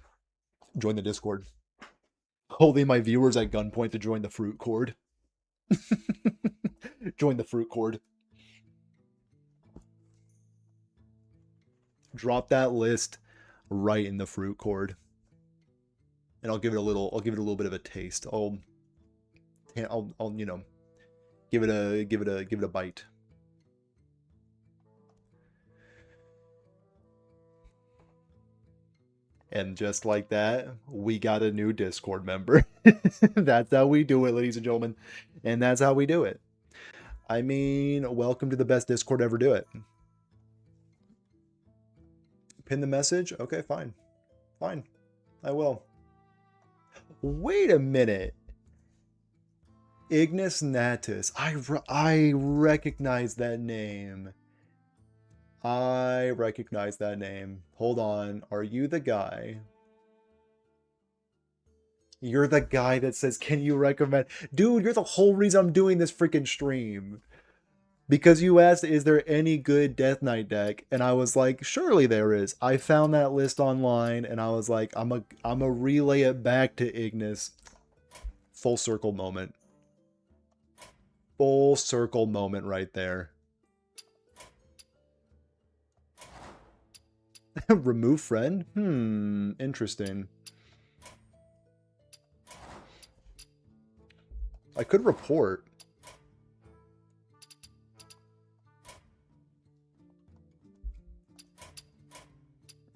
Join the Discord. Holding my viewers at gunpoint to join the fruit cord. Join the fruit cord. Drop that list right in the fruit cord. And I'll give it a little bit of a taste. I'll you know, give it a bite. And just like that, we got a new Discord member. That's how we do it, ladies and gentlemen. And that's how we do it. I mean, welcome to the best Discord ever do it. Pin the message? Okay, fine. Fine. I will. Wait a minute. Ignis Natus. I recognize that name. I recognize that name. Hold on. Are you the guy? You're the guy that says, can you recommend... Dude, you're the whole reason I'm doing this freaking stream. Because you asked, is there any good Death Knight deck? And I was like, surely there is. I found that list online, and I was like, I'm a relay it back to Ignis. Full circle moment. Full circle moment right there. Remove friend? Interesting. I could report.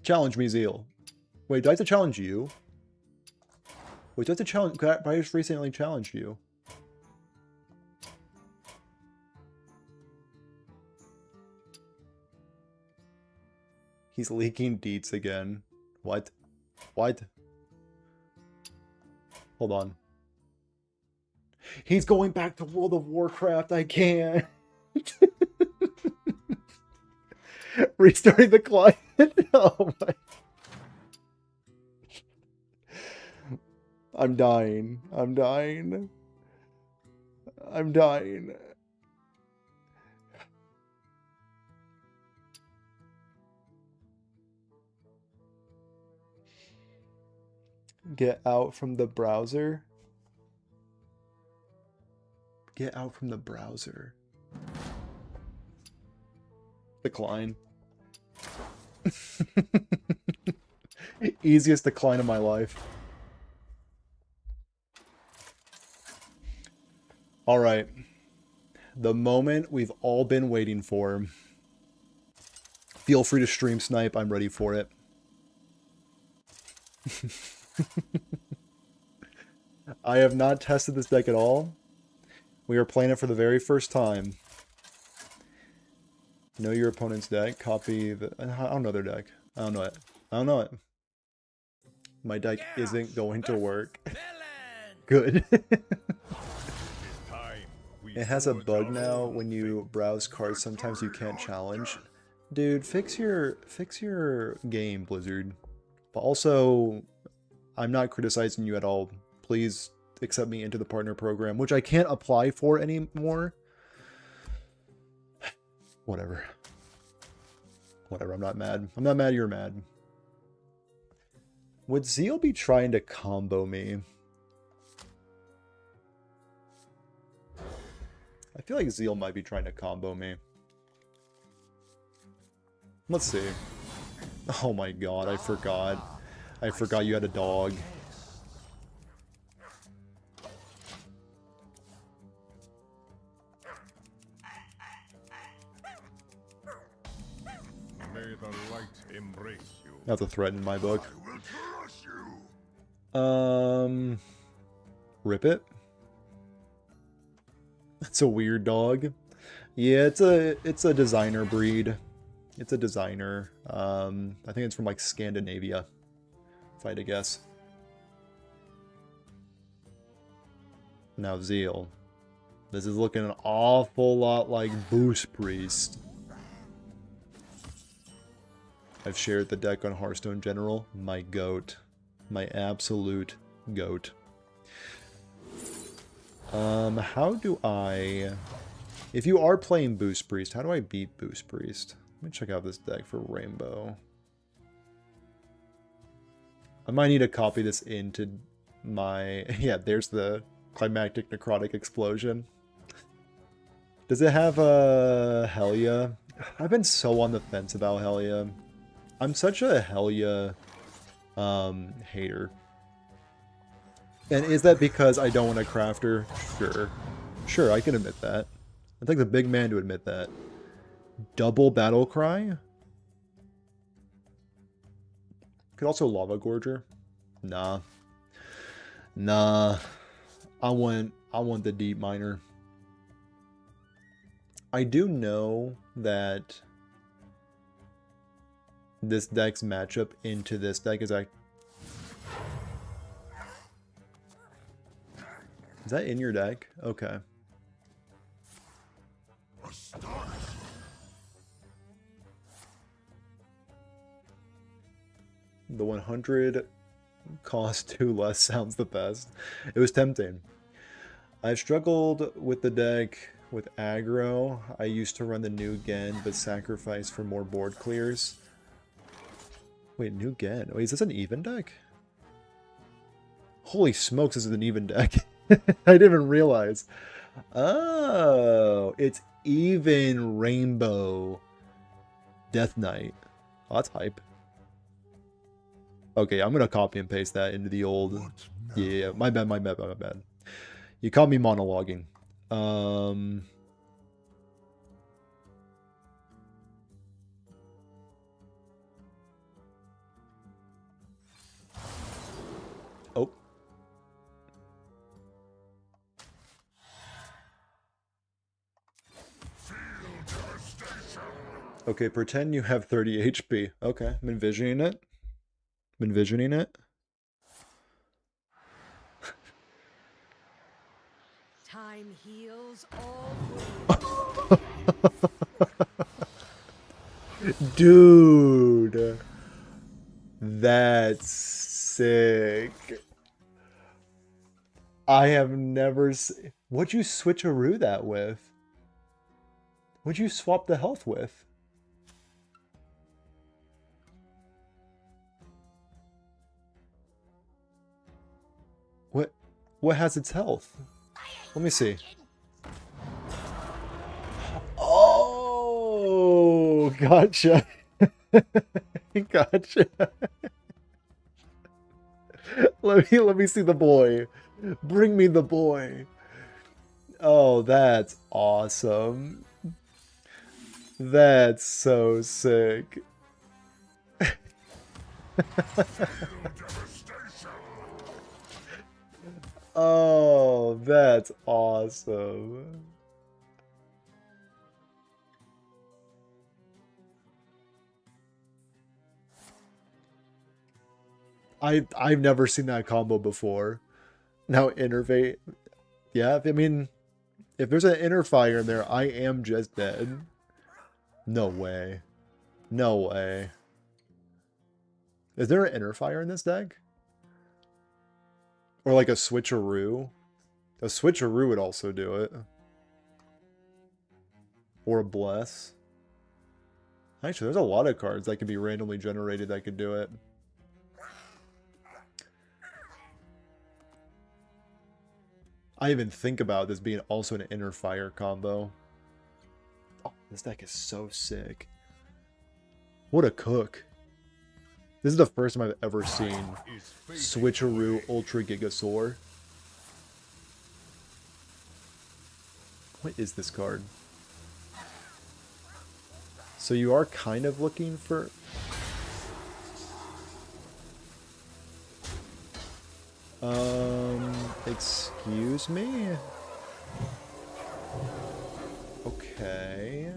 Challenge me, Zeal. Wait, do I have to challenge you? Wait, do I have to challenge... I just recently challenged you. He's leaking deets again. What? What? Hold on. He's going back to World of Warcraft. I can't. Restarting the client. Oh my. I'm dying. I'm dying. I'm dying. Get out from the browser. Get out from the browser. Decline. Easiest decline of my life. Alright. The moment we've all been waiting for. Feel free to stream snipe. I'm ready for it. I have not tested this deck at all. We are playing it for the very first time. Know your opponent's deck. Copy the... I don't know their deck. I don't know it. I don't know it. My deck isn't going to work. Good. It has a bug now when you browse cards. Sometimes you can't challenge. Dude, fix your game, Blizzard. But also, I'm not criticizing you at all. Please accept me into the partner program, which I can't apply for anymore. Whatever. Whatever, I'm not mad. I'm not mad you're mad. Would Zeal be trying to combo me? I feel like Zeal might be trying to combo me. Let's see. Oh my god, I forgot. I forgot you had a dog. May the light embrace you. That's a threat in my book. I will crush you. Rip it. It's a weird dog. Yeah, it's a designer breed. It's a designer. I think it's from like Scandinavia, if I had to guess. Now Zeal. This is looking an awful lot like Boost Priest. I've shared the deck on Hearthstone General. My goat. My absolute goat. How do I If you are playing Boost Priest, how do I beat Boost Priest? Let me check out this deck for Rainbow. I might need to copy this into my... Yeah, there's the Climactic Necrotic Explosion. Does it have a Helia? I've been so on the fence about Helia. I'm such a Helia hater. And is that because I don't want a crafter? Sure. Sure, I can admit that. I think the big man to admit that. Double Battle Cry? Could also Lava Gorger. Nah. Nah. I want the Deep Miner. I do know that this deck's matchup into this deck is like... Is that in your deck? Okay. The 100 cost 2 less sounds the best. It was tempting. I've struggled with the deck with aggro. I used to run the new Gen, but sacrifice for more board clears. Wait, new Gen? Wait, is this an even deck? Holy smokes, this is an even deck. I didn't even realize. Oh, it's even Rainbow Death Knight. Oh, that's hype. Okay, I'm gonna copy and paste that into the old... Yeah, my bad. You caught me monologuing. Oh. Okay, pretend you have 30 HP. Okay, I'm envisioning it. I'm envisioning it. Time heals all wounds. Dude. That's sick. I have never seen... What'd you switcheroo that with? What'd you swap the health with? What has its health? Let me see. Oh, gotcha. Gotcha. Let me see the boy. Bring me the boy. Oh, that's awesome. That's so sick. Oh, that's awesome. I've never seen that combo before. Now innervate. Yeah, I mean, if there's an inner fire in there, I am just dead. No way. No way. Is there an inner fire in this deck? Or like a switcheroo? A switcheroo would also do it. Or a bless. Actually, there's a lot of cards that can be randomly generated that could do it. I even think about this being also an inner fire combo. Oh, this deck is so sick. What a cook. This is the first time I've ever seen Switcheroo Ultra Gigasaur. What is this card? So you are kind of looking for... Excuse me? Okay.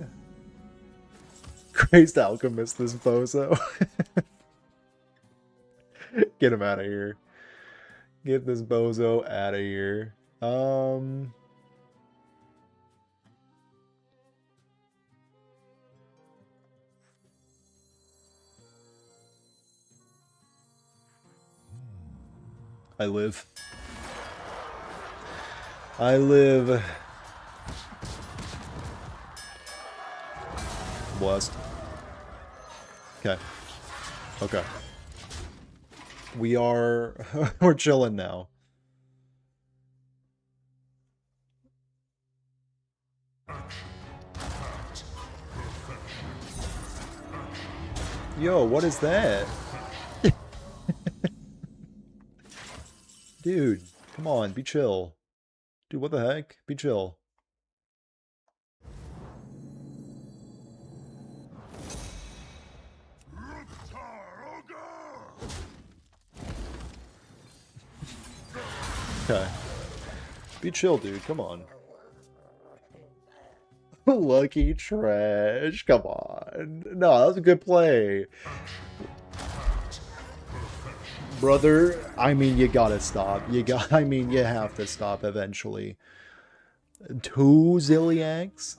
Crazed Alchemist, this bozo. Get him out of here. Get this bozo out of here. I live. blessed. Okay. Okay. We are... we're chilling now. Yo, what is that? Dude, come on, be chill. Dude, what the heck? Be chill. Okay. Be chill, dude. Come on. Lucky trash. Come on. No, that was a good play. Brother, I mean, you gotta stop. I mean, you have to stop eventually. 2 Zilliacs?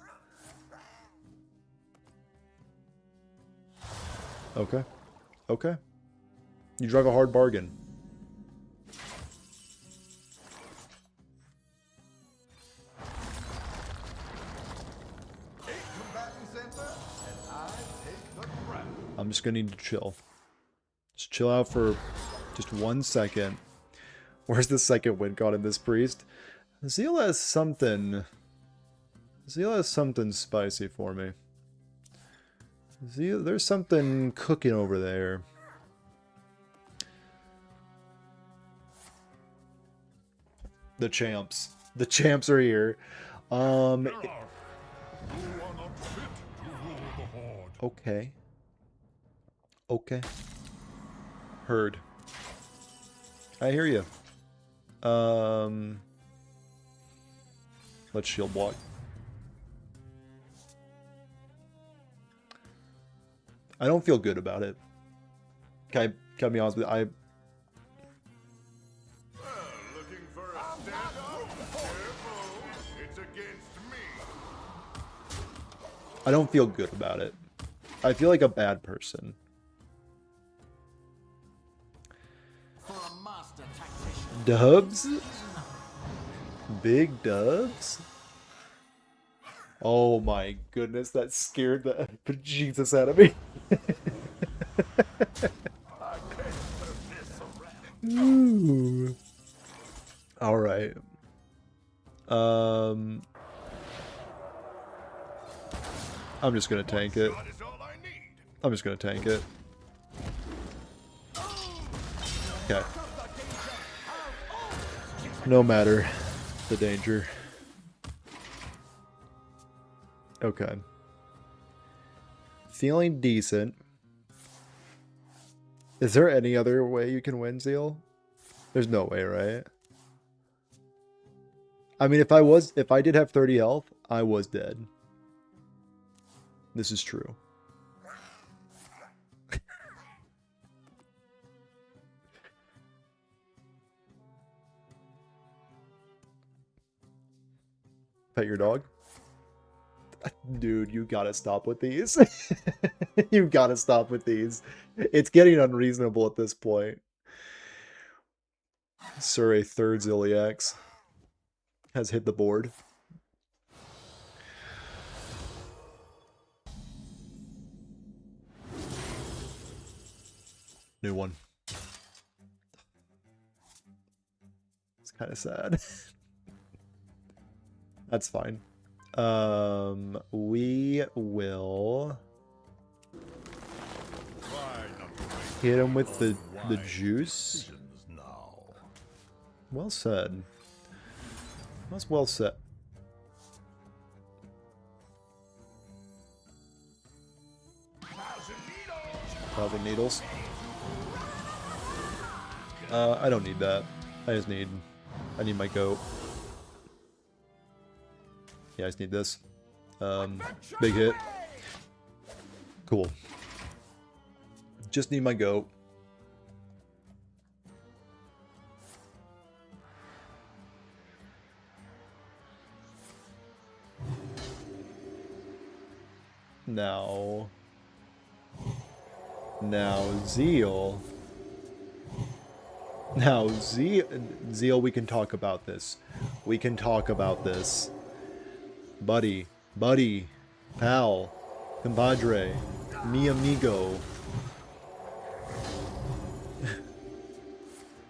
Okay. Okay. You drug a hard bargain. I'm just gonna need to chill. Just chill out for just 1 second. Where's the second wind god in this priest? Zeal has something... Zeal has something spicy for me. Zeal, there's something cooking over there. The champs. The champs are here. Okay. Okay. Heard. I hear you. Let's shield block. I don't feel good about it. Can I be honest with you? Looking for a stand-up? Careful, it's against me. I don't feel good about it. I feel like a bad person. Dubs? Big dubs? Oh my goodness, that scared the bejesus out of me. Ooh. All right. I'm just gonna tank it. I'm just gonna tank it. Okay. No matter the danger. Okay. Feeling decent. Is there any other way you can win, Zeal? There's no way, right? I mean, if I did have 30 health, I was dead. This is true. Pet your dog? Dude, you gotta stop with these. You gotta stop with these. It's getting unreasonable at this point. Sir, a third Zilliax has hit the board. New one. It's kind of sad. That's fine. We will hit him with the juice. Well said. That's well said. Thousand needles. I don't need that. I need my goat. Yeah, I just need this. Big hit. Cool. Just need my goat. Now, Zeal. Now, Zeal, we can talk about this. We can talk about this. Buddy, pal, Compadre. Mi amigo.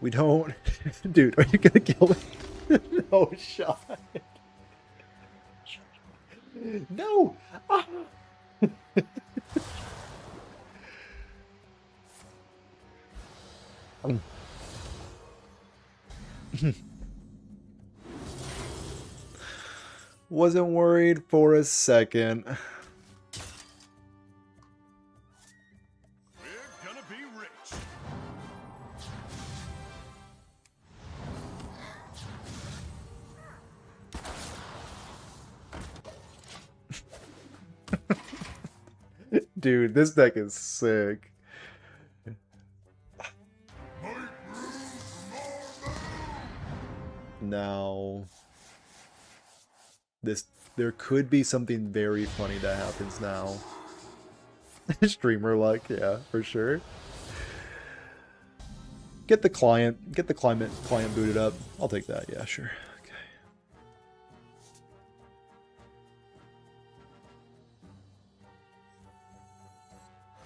We don't... Dude, are you gonna kill me? No shot. No! Ah! Wasn't worried for a second. We're gonna be rich. Dude, this deck is sick. Now, there could be something very funny that happens now. Streamer luck, yeah, for sure. Get the client booted up. I'll take that, yeah, sure. Okay.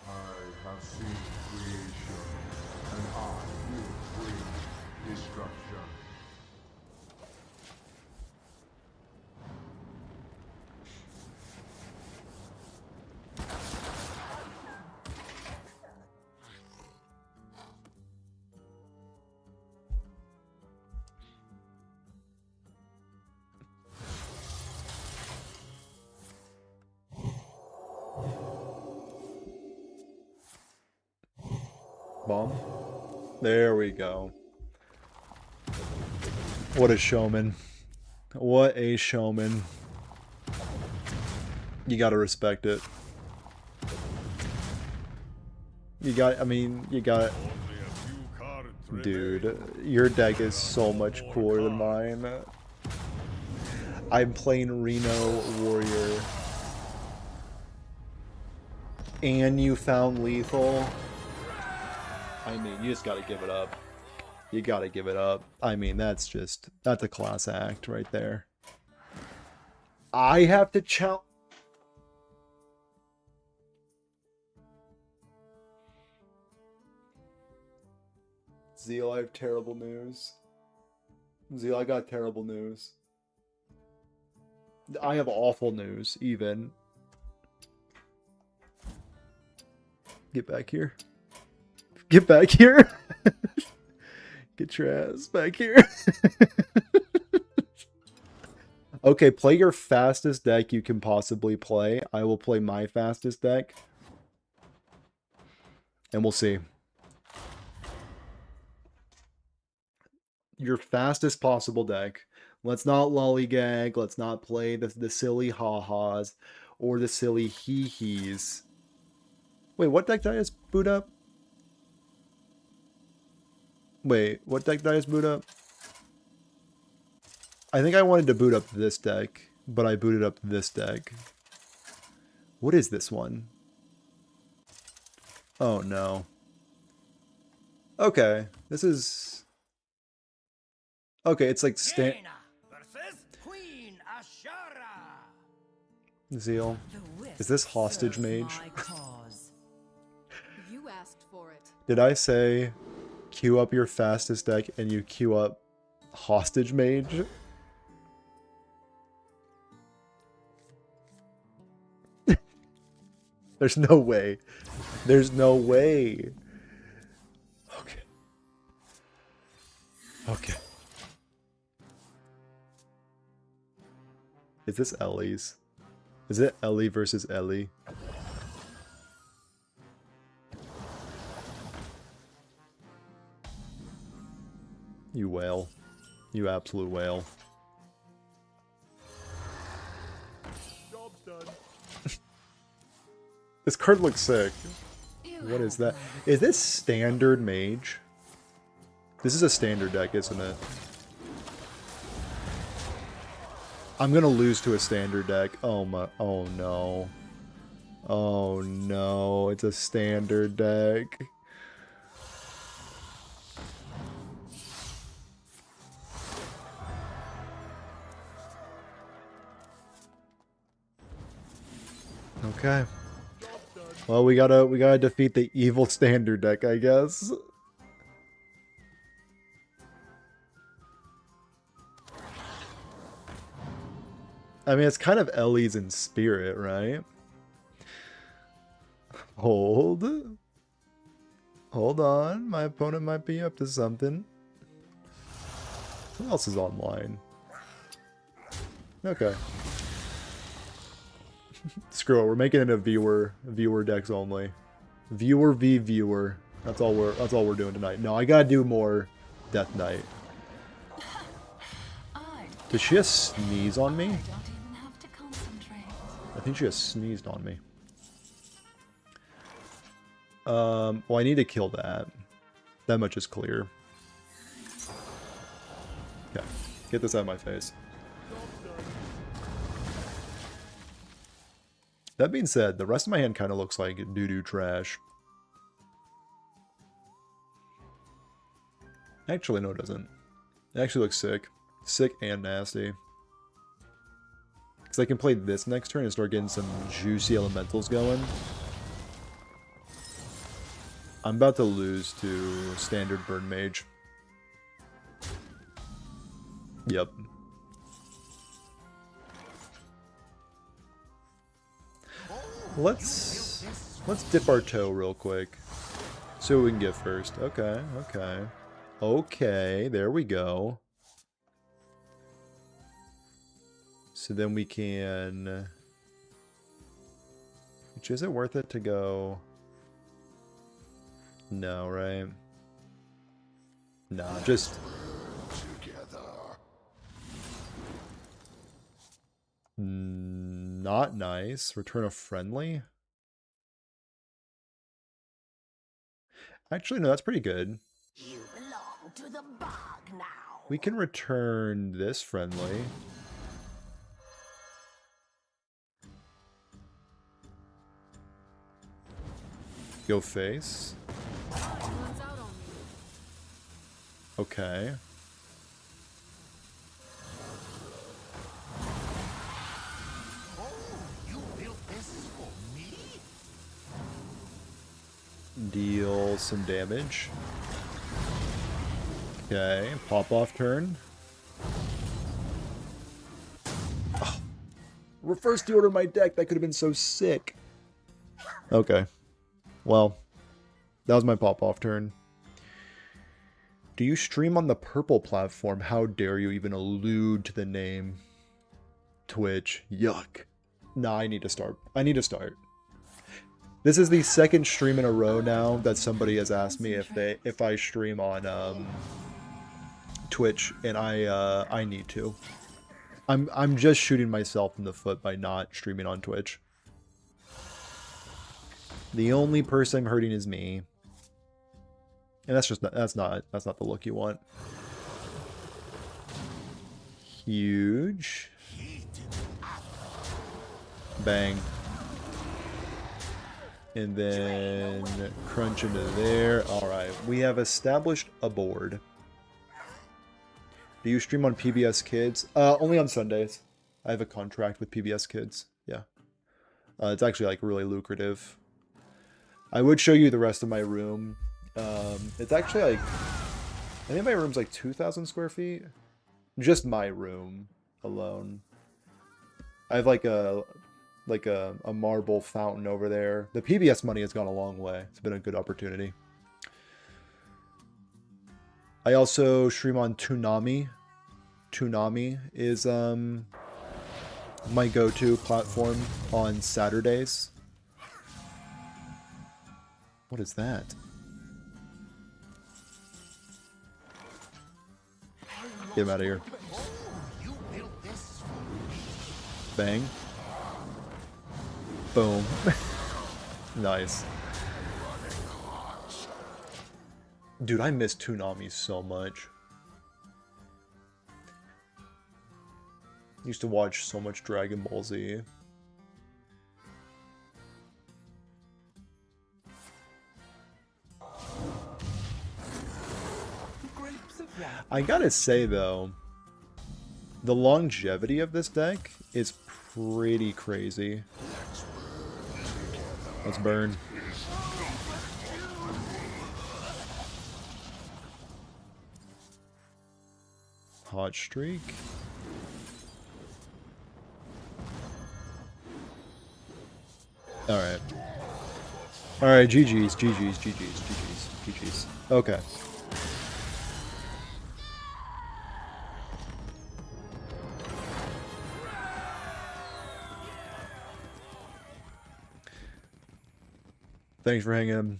I have seen creation, and I will bring destruction. Bomb. There we go. What a showman. What a showman. You gotta respect it. You got, I mean, you got... Only a few cards Dude, your deck is so much cooler than mine. I'm playing Reno Warrior. And you found lethal. I mean, you just gotta give it up. You gotta give it up. I mean, that's a class act right there. I have to challenge. Zeal, I have terrible news. Zeal, I got terrible news. I have awful news, even. Get back here. Get back here. Get your ass back here. Okay, play your fastest deck you can possibly play. I will play my fastest deck. And we'll see. Your fastest possible deck. Let's not lollygag. Let's not play the silly ha-has or the silly hee-hees. Wait, what deck did I just boot up? Wait, what deck did I just boot up? I think I wanted to boot up this deck, but I booted up this deck. What is this one? Oh no. Okay, this is... Okay, it's like Jaina versus Queen Ashara. Zeal. Is this hostage mage? You asked for it. Did I say queue up your fastest deck and you queue up hostage mage? There's no way. There's no way. Okay. Okay. Is this Ellie's? Is it Ellie versus Ellie? You whale. You absolute whale. Job's done. This card looks sick. What is that? Is this standard mage? This is a standard deck, isn't it? I'm gonna lose to a standard deck. Oh my, oh no. Oh no, it's a standard deck. Okay. Well, we gotta defeat the evil standard deck, I guess. I mean, it's kind of Ellie's in spirit, right? Hold on, my opponent might be up to something. Who else is online? Okay. Screw it, we're making it a viewer decks only. Viewer v viewer. That's all we're doing tonight. No, I gotta do more Death Knight. Did she just sneeze on me? I think she just sneezed on me. Well, I need to kill that. That much is clear. Okay, get this out of my face. That being said, the rest of my hand kind of looks like doo-doo trash. Actually, no it doesn't. It actually looks sick. Sick and nasty. Because I can play this next turn and start getting some juicy elementals going. I'm about to lose to standard Burn Mage. Yep. Let's dip our toe real quick. See what we can get first. Okay, okay. Okay, there we go. So then we can... Which, is it worth it to go... No, right? No, just... Not nice. Return a friendly? Actually, no, that's pretty good. You belong to the bog now. We can return this friendly. Go face. Okay. Deal some damage. Okay, pop off turn. Oh, reverse the order of my deck. That could have been so sick. Okay. Well, that was my pop off turn. Do you stream on the purple platform? How dare you even allude to the name? Twitch. Yuck. Nah, I need to start. I need to start. This is the second stream in a row now that somebody has asked me if I stream on Twitch, and I need to. I'm just shooting myself in the foot by not streaming on Twitch. The only person I'm hurting is me. And that's just that's not the look you want. Huge. Bang. And then crunch into there. Alright, we have established a board. Do you stream on PBS Kids? Only on Sundays. I have a contract with PBS Kids. Yeah. It's actually like really lucrative. I would show you the rest of my room. It's actually like, I think my room's like 2,000 square feet. Just my room alone. I have like a marble fountain over there. The PBS money has gone a long way. It's been a good opportunity. I also stream on Toonami. Toonami is my go-to platform on Saturdays. What is that? Get him out of here. Bang. Boom. Nice. Dude, I miss Toonami so much. Used to watch so much Dragon Ball Z. I gotta say though, the longevity of this deck is pretty crazy. Let's burn. Hot streak. Alright. Alright, GG's, GG's, GG's, GG's, GG's. Okay. Thanks for hanging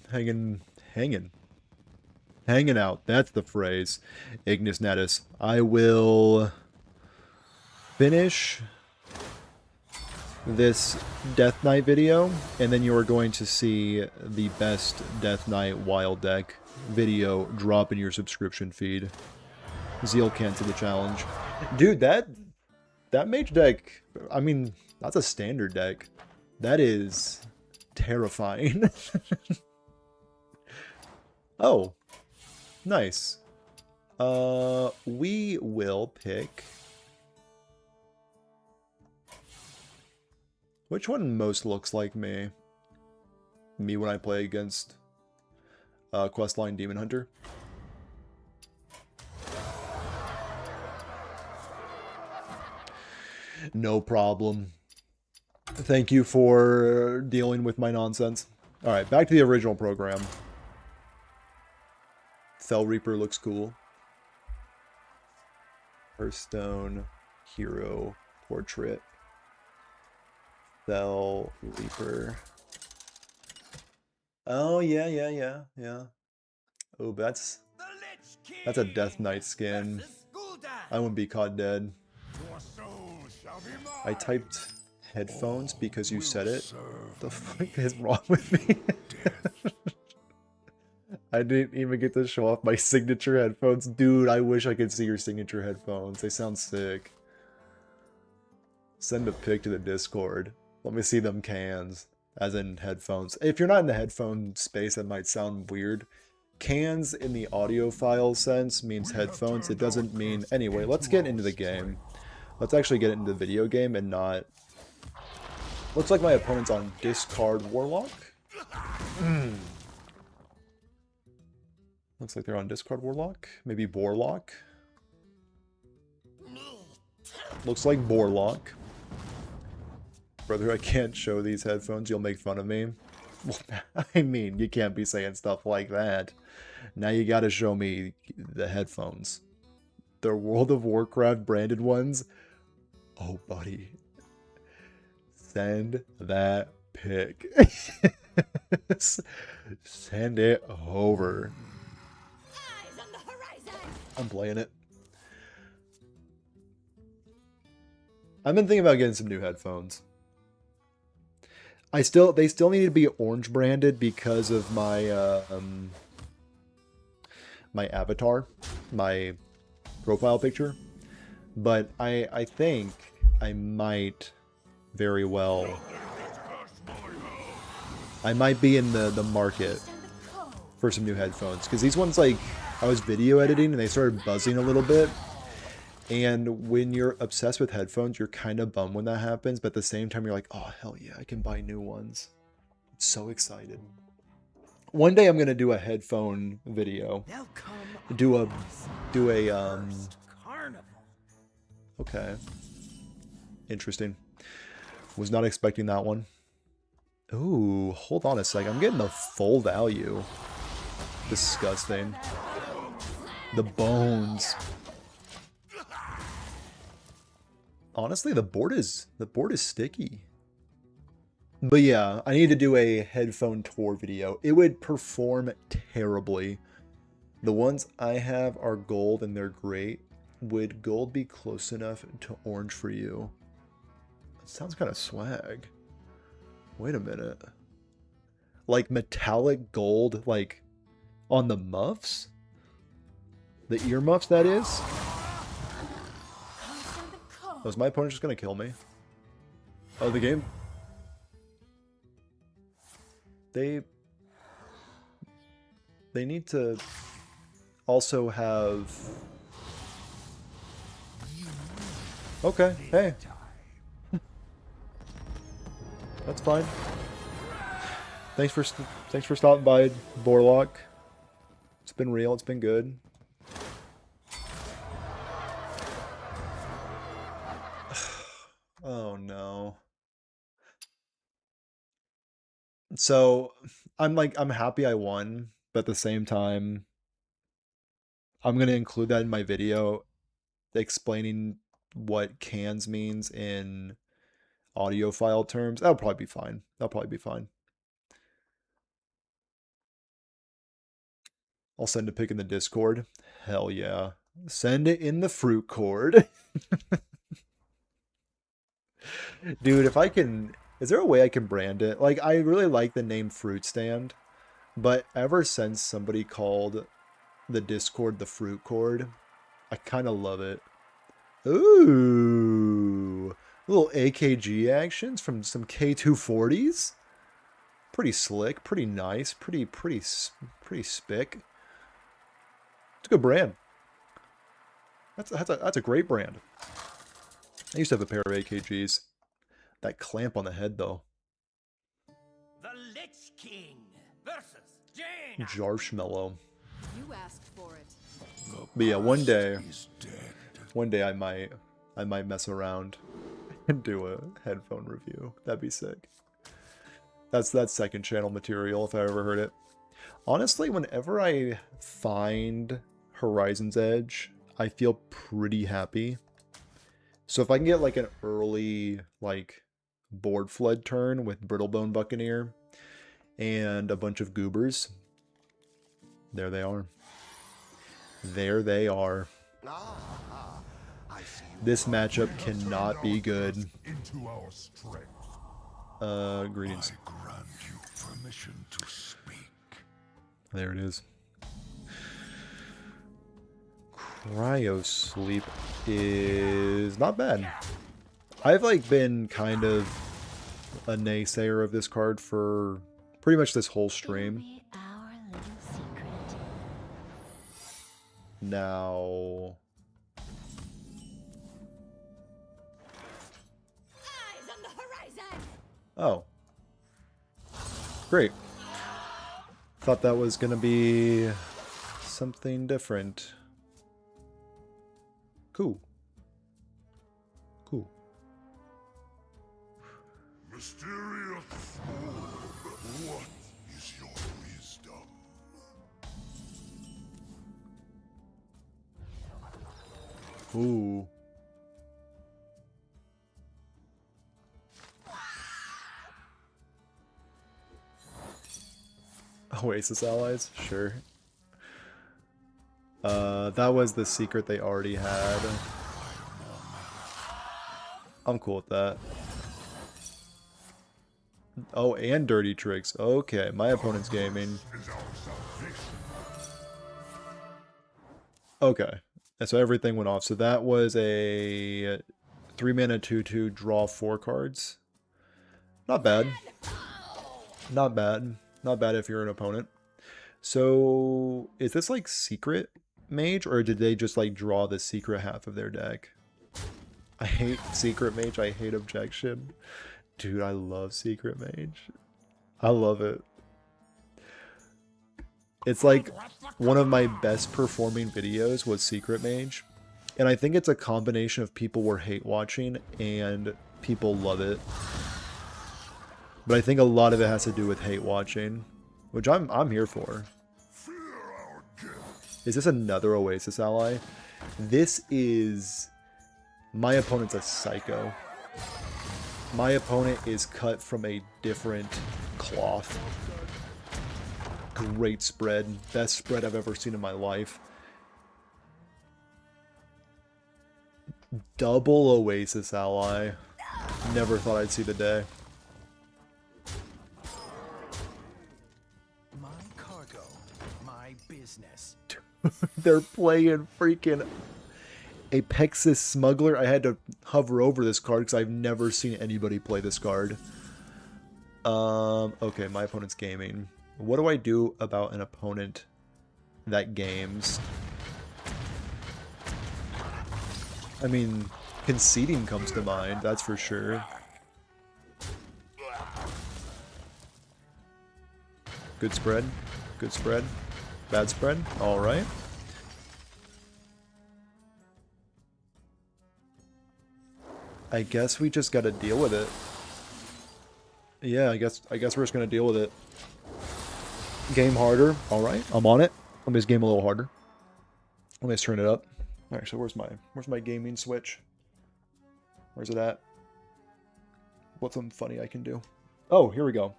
out. That's the phrase. Ignis Natus. I will finish this Death Knight video, and then you are going to see the best Death Knight Wild Deck video drop in your subscription feed. Zeal cancel the challenge. Dude, that mage deck, I mean, that's a standard deck. That is terrifying. Oh, nice. We will pick... Which one most looks like me? Me when I play against Questline Demon Hunter? No problem. Thank you for dealing with my nonsense. Alright, back to the original program. Fell Reaper looks cool. Hearthstone Hero Portrait. Fell Reaper. Oh, yeah. Oh, that's a Death Knight skin. I wouldn't be caught dead. I typed headphones because you said it. The fuck is wrong with me? I didn't even get to show off my signature headphones. Dude, I wish I could see your signature headphones. They sound sick. Send a pic to the Discord. Let me see them cans. As in headphones. If you're not in the headphone space, that might sound weird. Cans in the audiophile sense means headphones. It doesn't mean... Anyway, let's get into the game. Let's actually get into the video game and not... Looks like my opponent's on discard Warlock. Looks like they're on discard Warlock. Maybe Borlock. Looks like Borlock. Brother, I can't show these headphones. You'll make fun of me. Well, I mean, you can't be saying stuff like that. Now you gotta show me the headphones. The World of Warcraft branded ones. Oh, buddy. Send that pic. Send it over. Eyes on the horizon. I'm playing it. I've been thinking about getting some new headphones. They still need to be orange branded because of my my avatar, my profile picture. But I think I might very well. I might be in the market for some new headphones because these ones, like, I was video editing and they started buzzing a little bit. And when you're obsessed with headphones, you're kind of bummed when that happens. But at the same time, you're like, oh, hell yeah, I can buy new ones. I'm so excited. One day I'm going to do a headphone video. Do a carnival. Okay. Interesting. Was not expecting that one. Ooh, hold on a sec. I'm getting the full value. Disgusting. The bones. Honestly, the board is sticky. But yeah, I need to do a headphone tour video. It would perform terribly. The ones I have are gold and they're great. Would gold be close enough to orange for you? That sounds kind of swag. Wait a minute. Like metallic gold, like on the muffs? The ear muffs, that is? Was my opponent just gonna kill me? Oh, the game? They need to also have... Okay, hey. That's fine. Thanks for stopping by, Borlock. It's been real. It's been good. Oh no. So I'm happy I won, but at the same time, I'm gonna include that in my video explaining what cans means in audiophile terms. That'll probably be fine. That'll probably be fine. I'll send a pic in the Discord. Hell yeah. Send it in the fruit cord. Dude, if I can... Is there a way I can brand it? Like, I really like the name Fruit Stand, but ever since somebody called the Discord the Fruit Cord, I kind of love it. Ooh. Little AKG actions from some K240s. Pretty slick, pretty nice, pretty spick. It's a good brand. That's a great brand. I used to have a pair of AKGs. That clamp on the head, though. The Lich King versus Jane. Jarshmallow. You asked for it. But yeah, one day I might mess around and do a headphone review. That'd be sick. That's second channel material if I ever heard it. Honestly, whenever I find Horizon's Edge, I feel pretty happy. So if I can get like an early like board flood turn with Brittlebone Buccaneer and a bunch of goobers, there they are. There they are. This matchup cannot be good. Into our strength. Greetings. I grant you permission to speak. There it is. Cryo Sleep is not bad. I've like been kind of a naysayer of this card for pretty much this whole stream. Be our little secret. Now, Eyes on the horizon. oh, great. Thought that was gonna be something different. Cool. Cool. Mysterious orb, what is your wisdom? Ooh. Oasis allies? Sure. That was the secret they already had. I'm cool with that. Oh, and dirty tricks. Okay, my opponent's gaming. Okay, and so everything went off. So that was a 3-mana 2/2 draw 4 cards. Not bad. Not bad. Not bad if you're an opponent. So is this like secret mage, or did they just like draw the secret half of their deck? I hate secret mage. I hate objection. Dude, I love secret mage. I love it. It's like one of my best performing videos was secret mage. And I think it's a combination of people were hate watching and people love it. But I think a lot of it has to do with hate watching, which I'm here for. Is this another Oasis ally? This is... My opponent's a psycho. My opponent is cut from a different cloth. Great spread. Best spread I've ever seen in my life. Double Oasis ally. Never thought I'd see the day. My cargo, my business. They're playing freaking Apexis Smuggler. I had to hover over this card because I've never seen anybody play this card. Okay, my opponent's gaming. What do I do about an opponent that games? I mean, conceding comes to mind, that's for sure. Good spread. Good spread. Bad spread. Alright. I guess we just gotta deal with it. Yeah, I guess we're just gonna deal with it. Game harder. Alright, I'm on it. Let me just game a little harder. Let me just turn it up. Actually, where's my gaming switch? Where's it at? What's something funny I can do? Oh, here we go.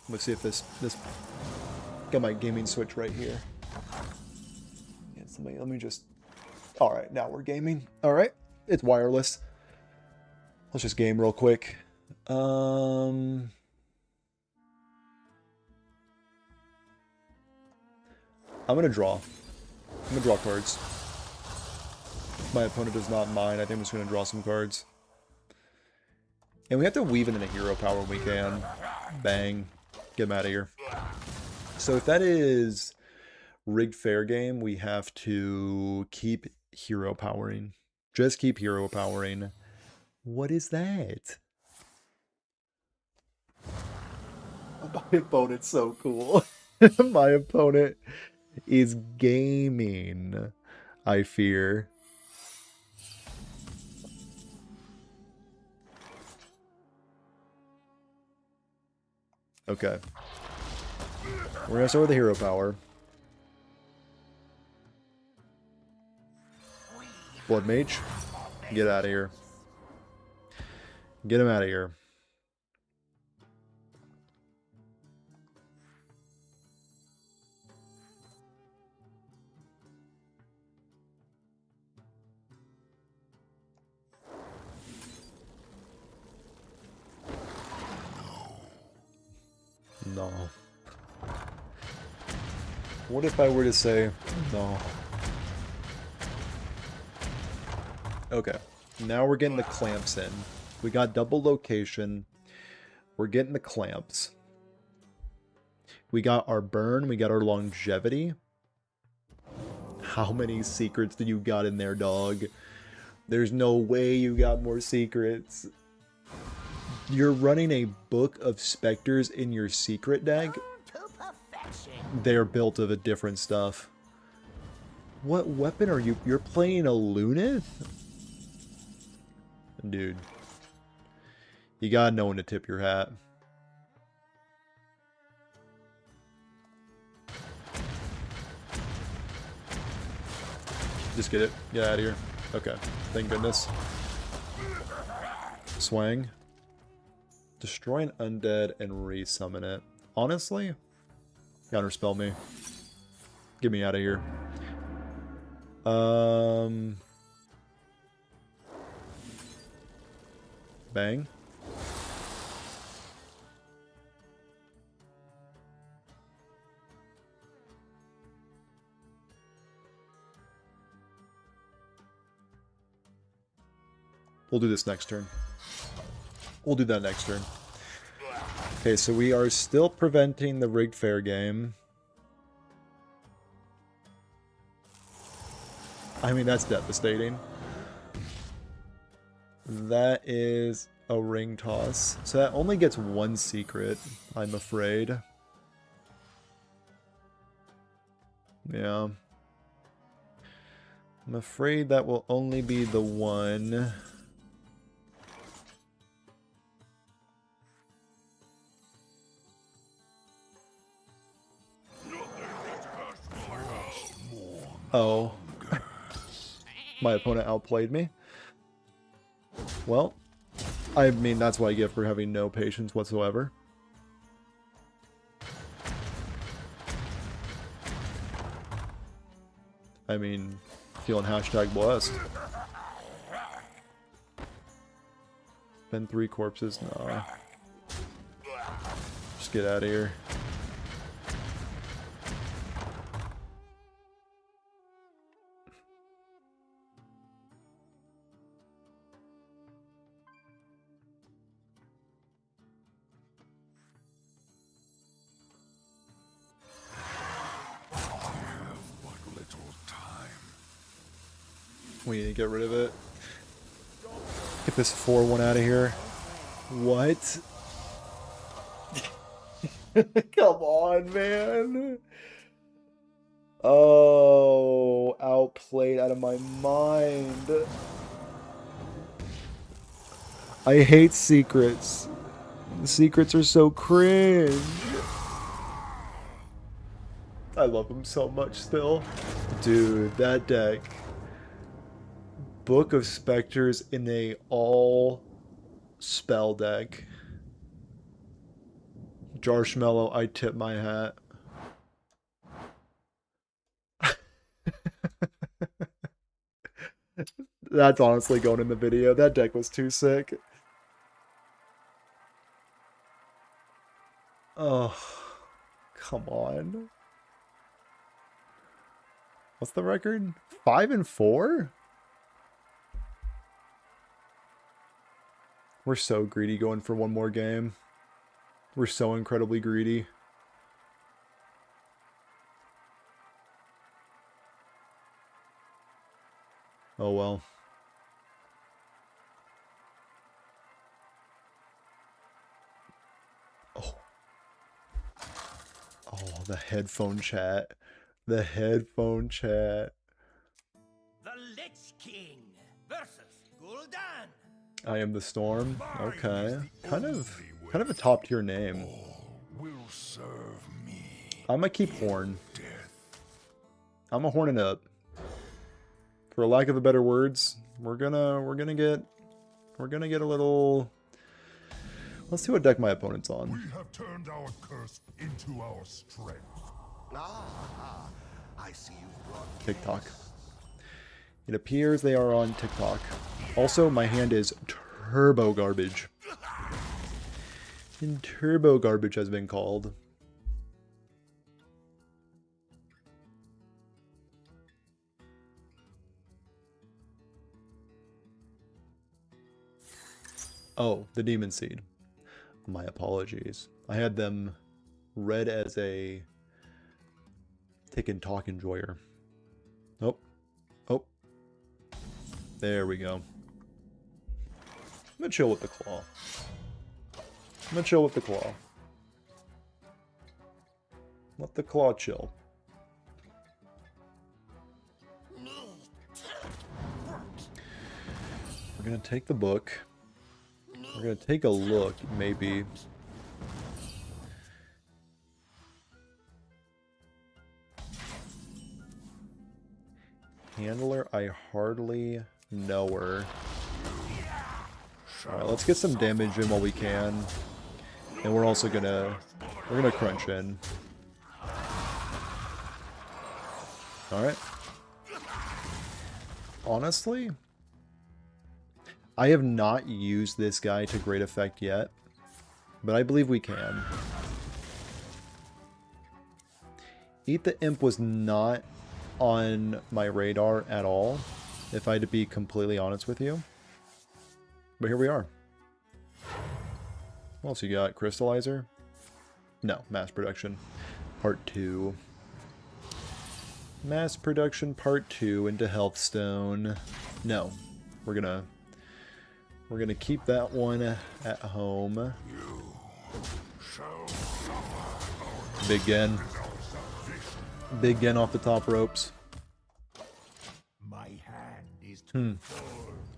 Let's see if this got my gaming switch right here. Yeah, let me just. All right, now we're gaming. All right, it's wireless. Let's just game real quick. I'm gonna draw. I'm gonna draw cards. My opponent does not mind. I think I'm just gonna draw some cards. And we have to weave it in a hero power when we can. Bang. Get him out of here. So if that is rigged fair game, we have to keep hero powering. Just keep hero powering. What is that? My opponent's so cool. My opponent is gaming, I fear. Okay. We're gonna start with the hero power. Blood Mage. Get out of here. Get him out of here. No. What if I were to say no? Okay. Now we're getting the clamps in. We got double location. We're getting the clamps. We got our burn. We got our longevity. How many secrets do you got in there, dog? There's no way you got more secrets. You're running a book of specters in your secret deck? They're built of a different stuff. What weapon are you? You're playing a Lunith? Dude. You gotta know when to tip your hat. Just get it. Get out of here. Okay. Thank goodness. Swang. Destroy an undead and resummon it. Honestly, counterspell me. Get me out of here. Bang. We'll do this next turn. We'll do that next turn. Okay, so we are still preventing the rigged fair game. I mean, that's devastating. That is a ring toss. So that only gets one secret, I'm afraid. Yeah. I'm afraid that will only be the one. Oh. My opponent outplayed me. Well, I mean, that's what I get for having no patience whatsoever. I mean, feeling hashtag blessed. Been 3 corpses? No. Just get out of here. We need to get rid of it. Get this 4-1 out of here. What? Come on, man. Oh, outplayed out of my mind. I hate secrets. The secrets are so cringe. I love them so much still. Dude, that deck. Book of Specters in a all spell deck. Jarshmallow, I tip my hat. That's honestly going in the video. That deck was too sick. Oh, come on. What's the record? 5-4? We're so greedy going for one more game. We're so incredibly greedy. Oh well. Oh. Oh, the headphone chat. The headphone chat. The Lich King versus Gul'dan. I am the Storm. Okay. Kind of a top tier name. Will serve me. I'm gonna keep Horn. I'm gonna horn it up. For lack of a better words, we're gonna get a little. Let's see what deck my opponent's We on. have turned our curse into our strength. I see you brought TikTok. It appears they are on TikTok. Also, my hand is turbo garbage. And turbo garbage has been called. Oh, the Demon Seed. My apologies. I had them read as a Tick and Talk enjoyer. Oh. Oh. There we go. I'm gonna chill with the claw. I'm gonna chill with the claw. Let the claw chill. We're gonna take the book. We're gonna take a look, maybe. Handler, I hardly know her. Alright, let's get some damage in while we can. And we're also gonna crunch in. Alright. Honestly, I have not used this guy to great effect yet, but I believe we can. Eat the Imp was not on my radar at all, if I had to be completely honest with you. But here we are. What else you got? Crystallizer? No, Mass Production. Part 2. Mass Production Part 2 into Healthstone. No. We're gonna keep that one at home. Big Gen. Big Gen off the top ropes. My hand is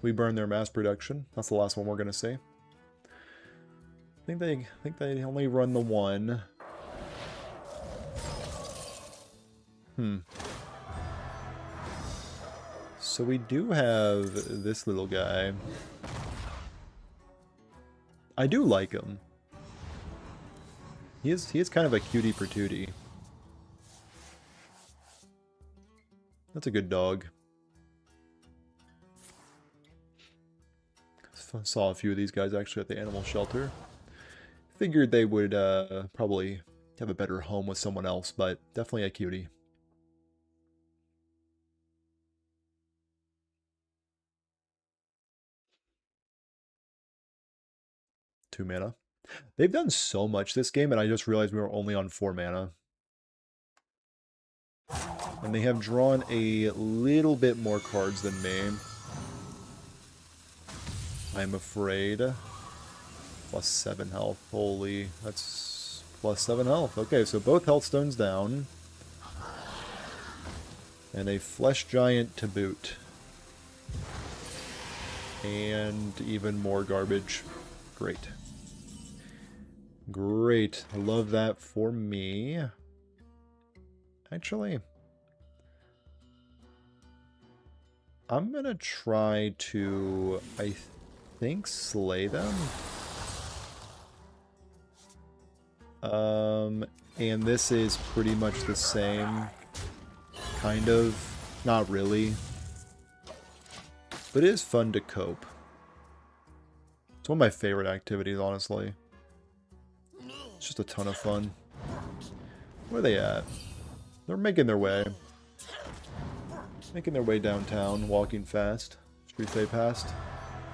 We burned their mass production. That's the last one we're gonna see. I think they only run the one. So we do have this little guy. I do like him. He is kind of a cutie patootie. That's a good dog. Saw a few of these guys actually at the animal shelter. Figured they would probably have a better home with someone else, but definitely a cutie. Two mana. They've done so much this game, and I just realized we were only on 4 mana. And they have drawn a little bit more cards than me. I'm afraid. Plus 7 health. Holy, that's Plus 7 health. Okay, so both health stones down. And a flesh giant to boot. And even more garbage. Great. Great. I love that for me. Actually, I'm gonna try to, I think, slay them. And this is pretty much the same. Kind of. Not really. But it is fun to cope. It's one of my favorite activities, honestly. It's just a ton of fun. Where are they at? They're making their way. Making their way downtown, walking fast. Streets they passed.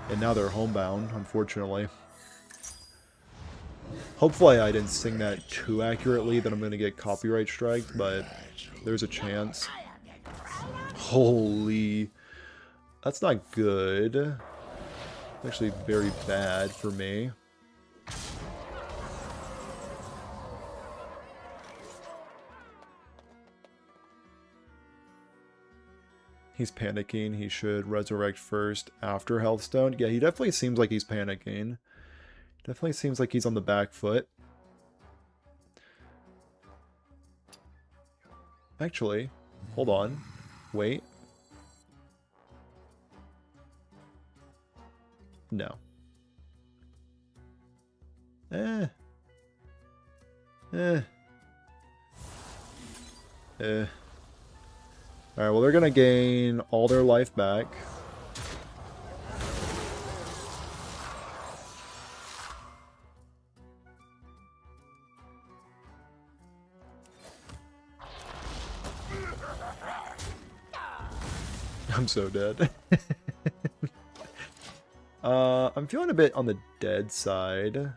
And now they're homebound, unfortunately. Hopefully I didn't sing that too accurately that I'm going to get copyright striked, but there's a chance. Holy... That's not good. Actually very bad for me. He's panicking. He should resurrect first after Healthstone. Yeah, he definitely seems like he's panicking. Definitely seems like he's on the back foot. Actually, hold on. Wait. No. Alright, well, they're gonna gain all their life back. I'm so dead. I'm feeling a bit on the dead side.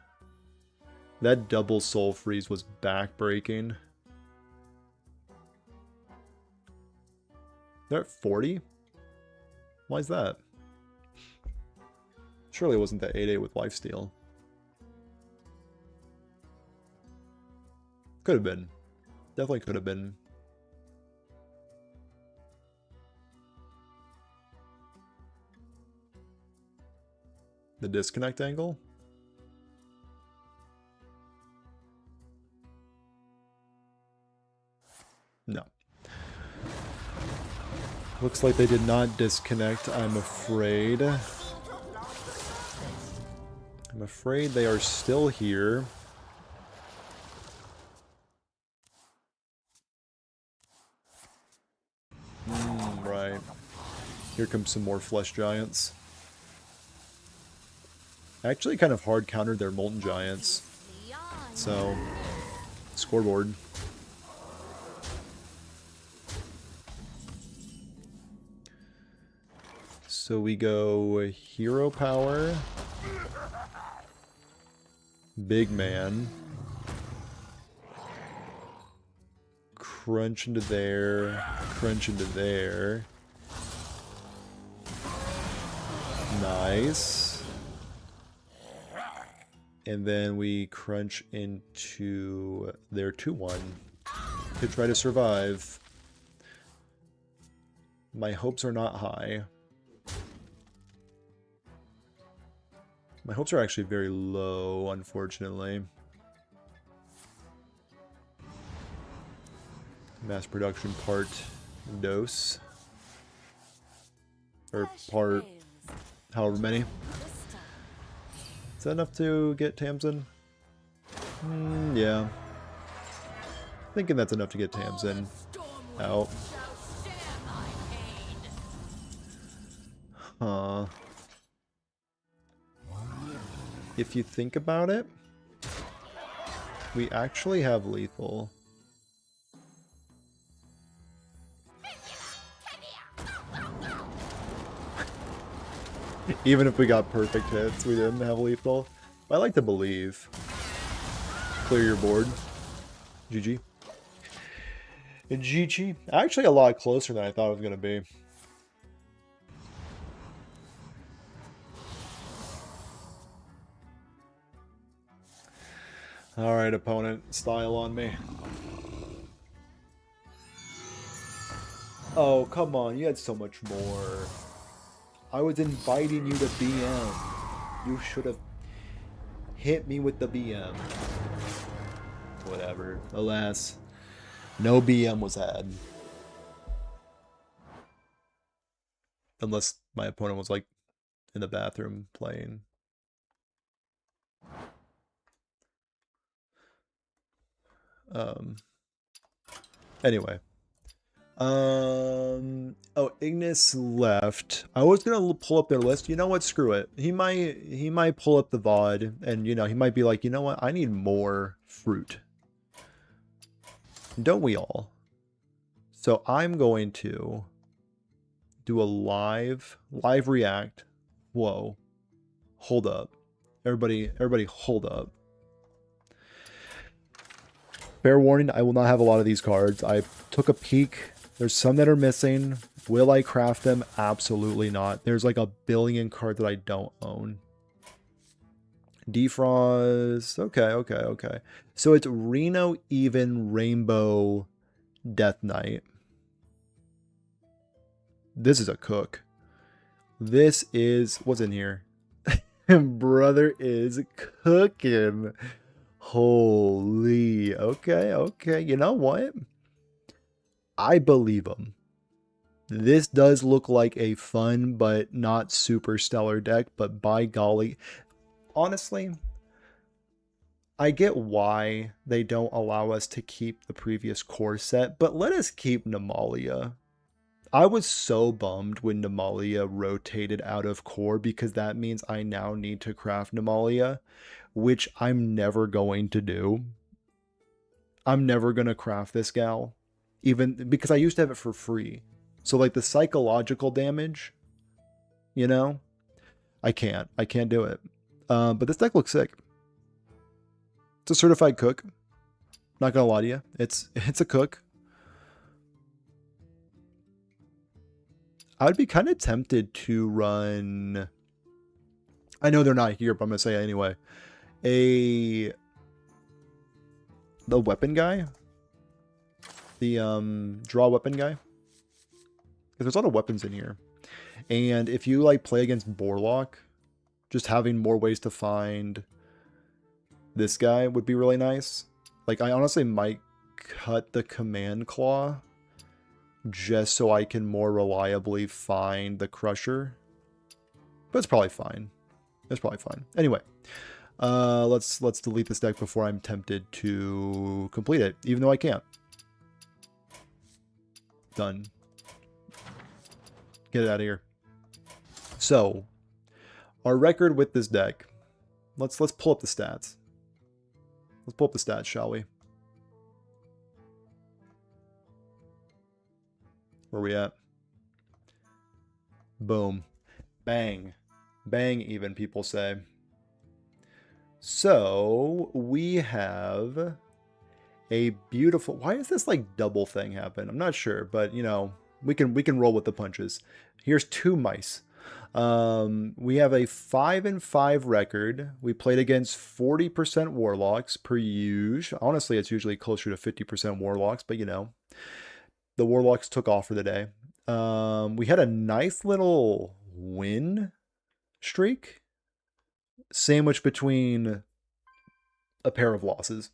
That double soul freeze was backbreaking. They're at 40? Why is that? Surely it wasn't the 8-8 with lifesteal. Could have been. Definitely could have been. The disconnect angle? No. Looks like they did not disconnect, I'm afraid. I'm afraid they are still here. Right. Here comes some more flesh giants. I actually kind of hard countered their molten giants. So, scoreboard. So we go hero power, big man, crunch into there, crunch into there. Nice. And then we crunch into their 2-1 to try to survive. My hopes are not high. My hopes are actually very low, unfortunately. Mass production part dose. Or part however many. Is that enough to get Tamsin? Yeah. Thinking that's enough to get Tamsin out. Huh. If you think about it, we actually have lethal. Even if we got perfect hits, we didn't have lethal. I like to believe. Clear your board. GG. GG. Actually a lot closer than I thought it was going to be. Alright, opponent. Style on me. Oh, come on. You had so much more. I was inviting you to BM. You should have hit me with the BM. Whatever. Alas, no BM was had. Unless my opponent was like in the bathroom playing. Anyway. Oh, Ignis left. I was gonna pull up their list. You know what? Screw it. He might pull up the VOD and you know, he might be like, you know what? I need more fruit. Don't we all? So I'm going to do a live react. Whoa. Hold up. Everybody hold up. Fair warning, I will not have a lot of these cards. I took a peek. There's some that are missing. Will I craft them? Absolutely not. There's like a billion cards that I don't own. Defrost. Okay. So it's Reno Even Rainbow Death Knight. This is a cook. This is... What's in here? Brother is cooking. Holy. Okay. You know what? I believe him. This does look like a fun but not super stellar deck, but by golly, honestly, I get why they don't allow us to keep the previous core set, but let us keep Namalia. I was so bummed when Namalia rotated out of core because that means I now need to craft Namalia, which I'm never going to do. I'm never going to craft this gal, even because I used to have it for free. So like the psychological damage, you know, I can't do it. But this deck looks sick. It's a certified cook. Not gonna lie to you. It's a cook. I would be kind of tempted to run... I know they're not here, but I'm going to say it anyway. The weapon guy? The draw weapon guy? Because there's a lot of weapons in here. And if you like play against Borlock, just having more ways to find this guy would be really nice. Like, I honestly might cut the command claw just so I can more reliably find the Crusher. But it's probably fine. It's probably fine. Anyway, let's delete this deck before I'm tempted to complete it, even though I can't. Done. Get it out of here. So, our record with this deck. Let's pull up the stats. Let's pull up the stats, shall we? Where we at? Boom. Bang. Bang even, people say. So, we have a beautiful... Why is this like double thing happen? I'm not sure, but you know, we can roll with the punches. Here's two mice. We have a 5-5 record. We played against 40% Warlocks per usual. Honestly, it's usually closer to 50% Warlocks, but you know. The Warlocks took off for the day. We had a nice little win streak sandwiched between a pair of losses.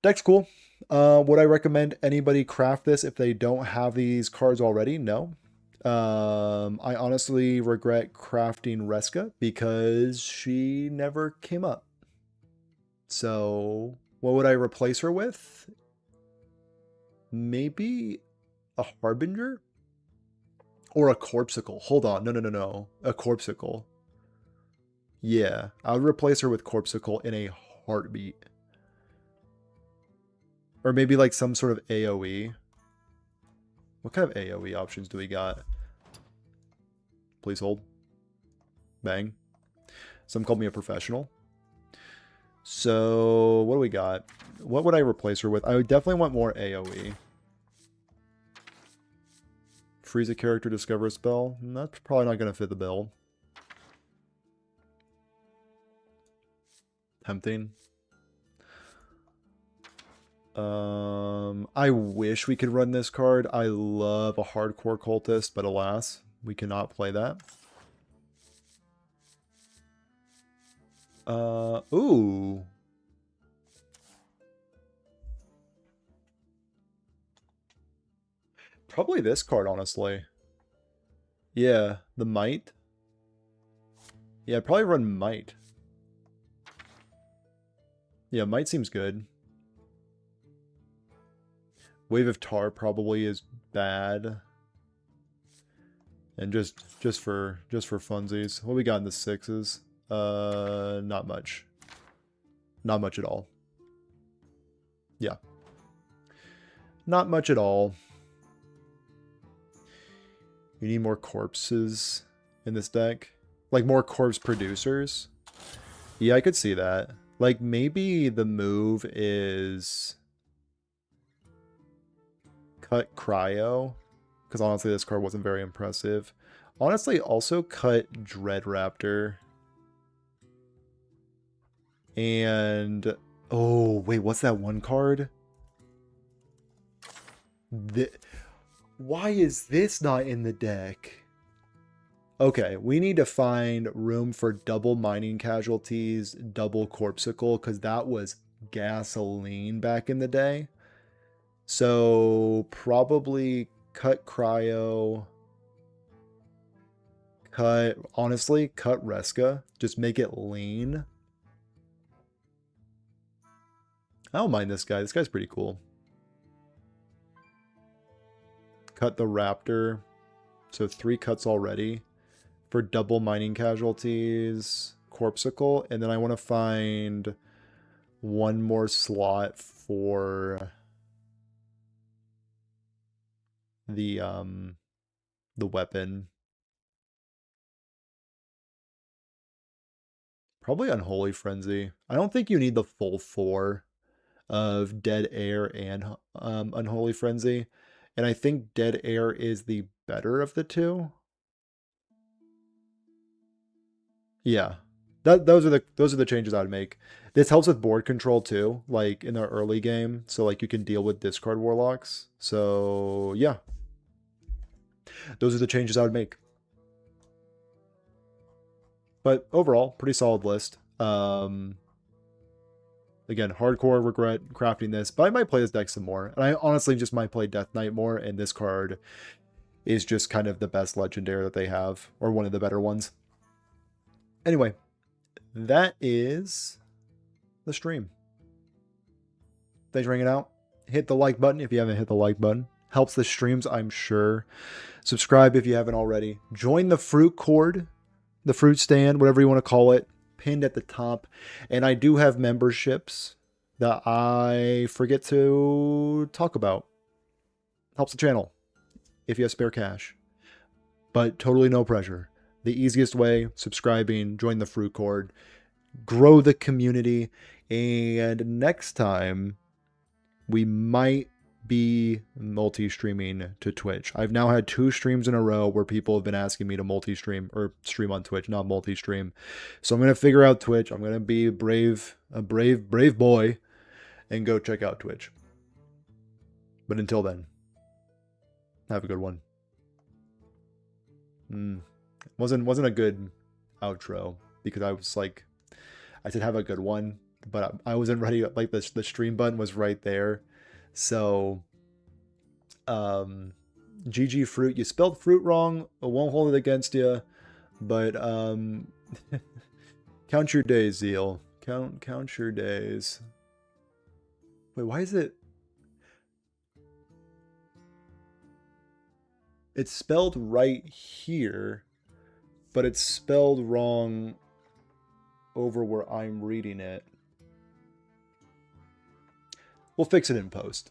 Deck's cool. Would I recommend anybody craft this if they don't have these cards already? No. I honestly regret crafting Reska because she never came up. So what would I replace her with? Maybe a Harbinger? Or a Corpsicle. Hold on. No. A Corpsicle. Yeah, I would replace her with Corpsicle in a heartbeat. Or maybe like some sort of AoE. What kind of AoE options do we got? Please hold. Bang. Some called me a professional. So, what do we got? What would I replace her with? I would definitely want more AoE. Freeze a character, discover a spell. That's probably not going to fit the bill. Tempting. I wish we could run this card. I love a hardcore cultist, but alas, we cannot play that. Ooh. Probably this card, honestly. Yeah, the Might. Yeah, I'd probably run Might. Yeah, Might seems good. Wave of Tar probably is bad. And just for funsies. What we got in the 6s? Not much. Not much at all. Yeah. Not much at all. You need more corpses in this deck. Like more corpse producers. Yeah, I could see that. Like maybe the move is cut Cryo. Because honestly this card wasn't very impressive. Honestly, also cut Dread Raptor. And oh wait, what's that one card? Why is this not in the deck? Okay, we need to find room for double mining casualties, double corpsicle, because that was gasoline back in the day. So probably cut Cryo. Honestly, cut Reska. Just make it lean. I don't mind this guy. This guy's pretty cool. Cut the Raptor. So 3 cuts already. For double mining casualties, Corpsicle, and then I want to find one more slot for the weapon. Probably Unholy Frenzy. I don't think you need the full 4 of Dead Air and Unholy Frenzy, and I think Dead Air is the better of the two. Yeah, those are the changes I would make. This helps with board control too, like in the early game, so like you can deal with discard warlocks. So yeah, those are the changes I would make. But overall, pretty solid list. Again, hardcore regret crafting this, but I might play this deck some more. And I honestly just might play Death Knight more, and this card is just kind of the best legendary that they have, or one of the better ones. Anyway, that is the stream. Thanks for hanging out. Hit the like button if you haven't hit the like button. Helps the streams, I'm sure. Subscribe if you haven't already. Join the fruit cord, the fruit stand, whatever you want to call it, pinned at the top. And I do have memberships that I forget to talk about. Helps the channel if you have spare cash. But totally no pressure. The easiest way, subscribing, join the fruit cord, grow the community, and next time we might be multi-streaming to Twitch. I've now had 2 streams in a row where people have been asking me to multi-stream or stream on Twitch, not multi-stream. So I'm going to figure out Twitch. I'm going to be a brave boy and go check out Twitch. But until then, have a good one. Wasn't a good outro because I was like, I said have a good one, but I wasn't ready. Like the stream button was right there. So, GG fruit. You spelled fruit wrong. I won't hold it against you, but count your days, Zeal. Count your days. Wait, why is it? It's spelled right here, but it's spelled wrong over where I'm reading it. We'll fix it in post.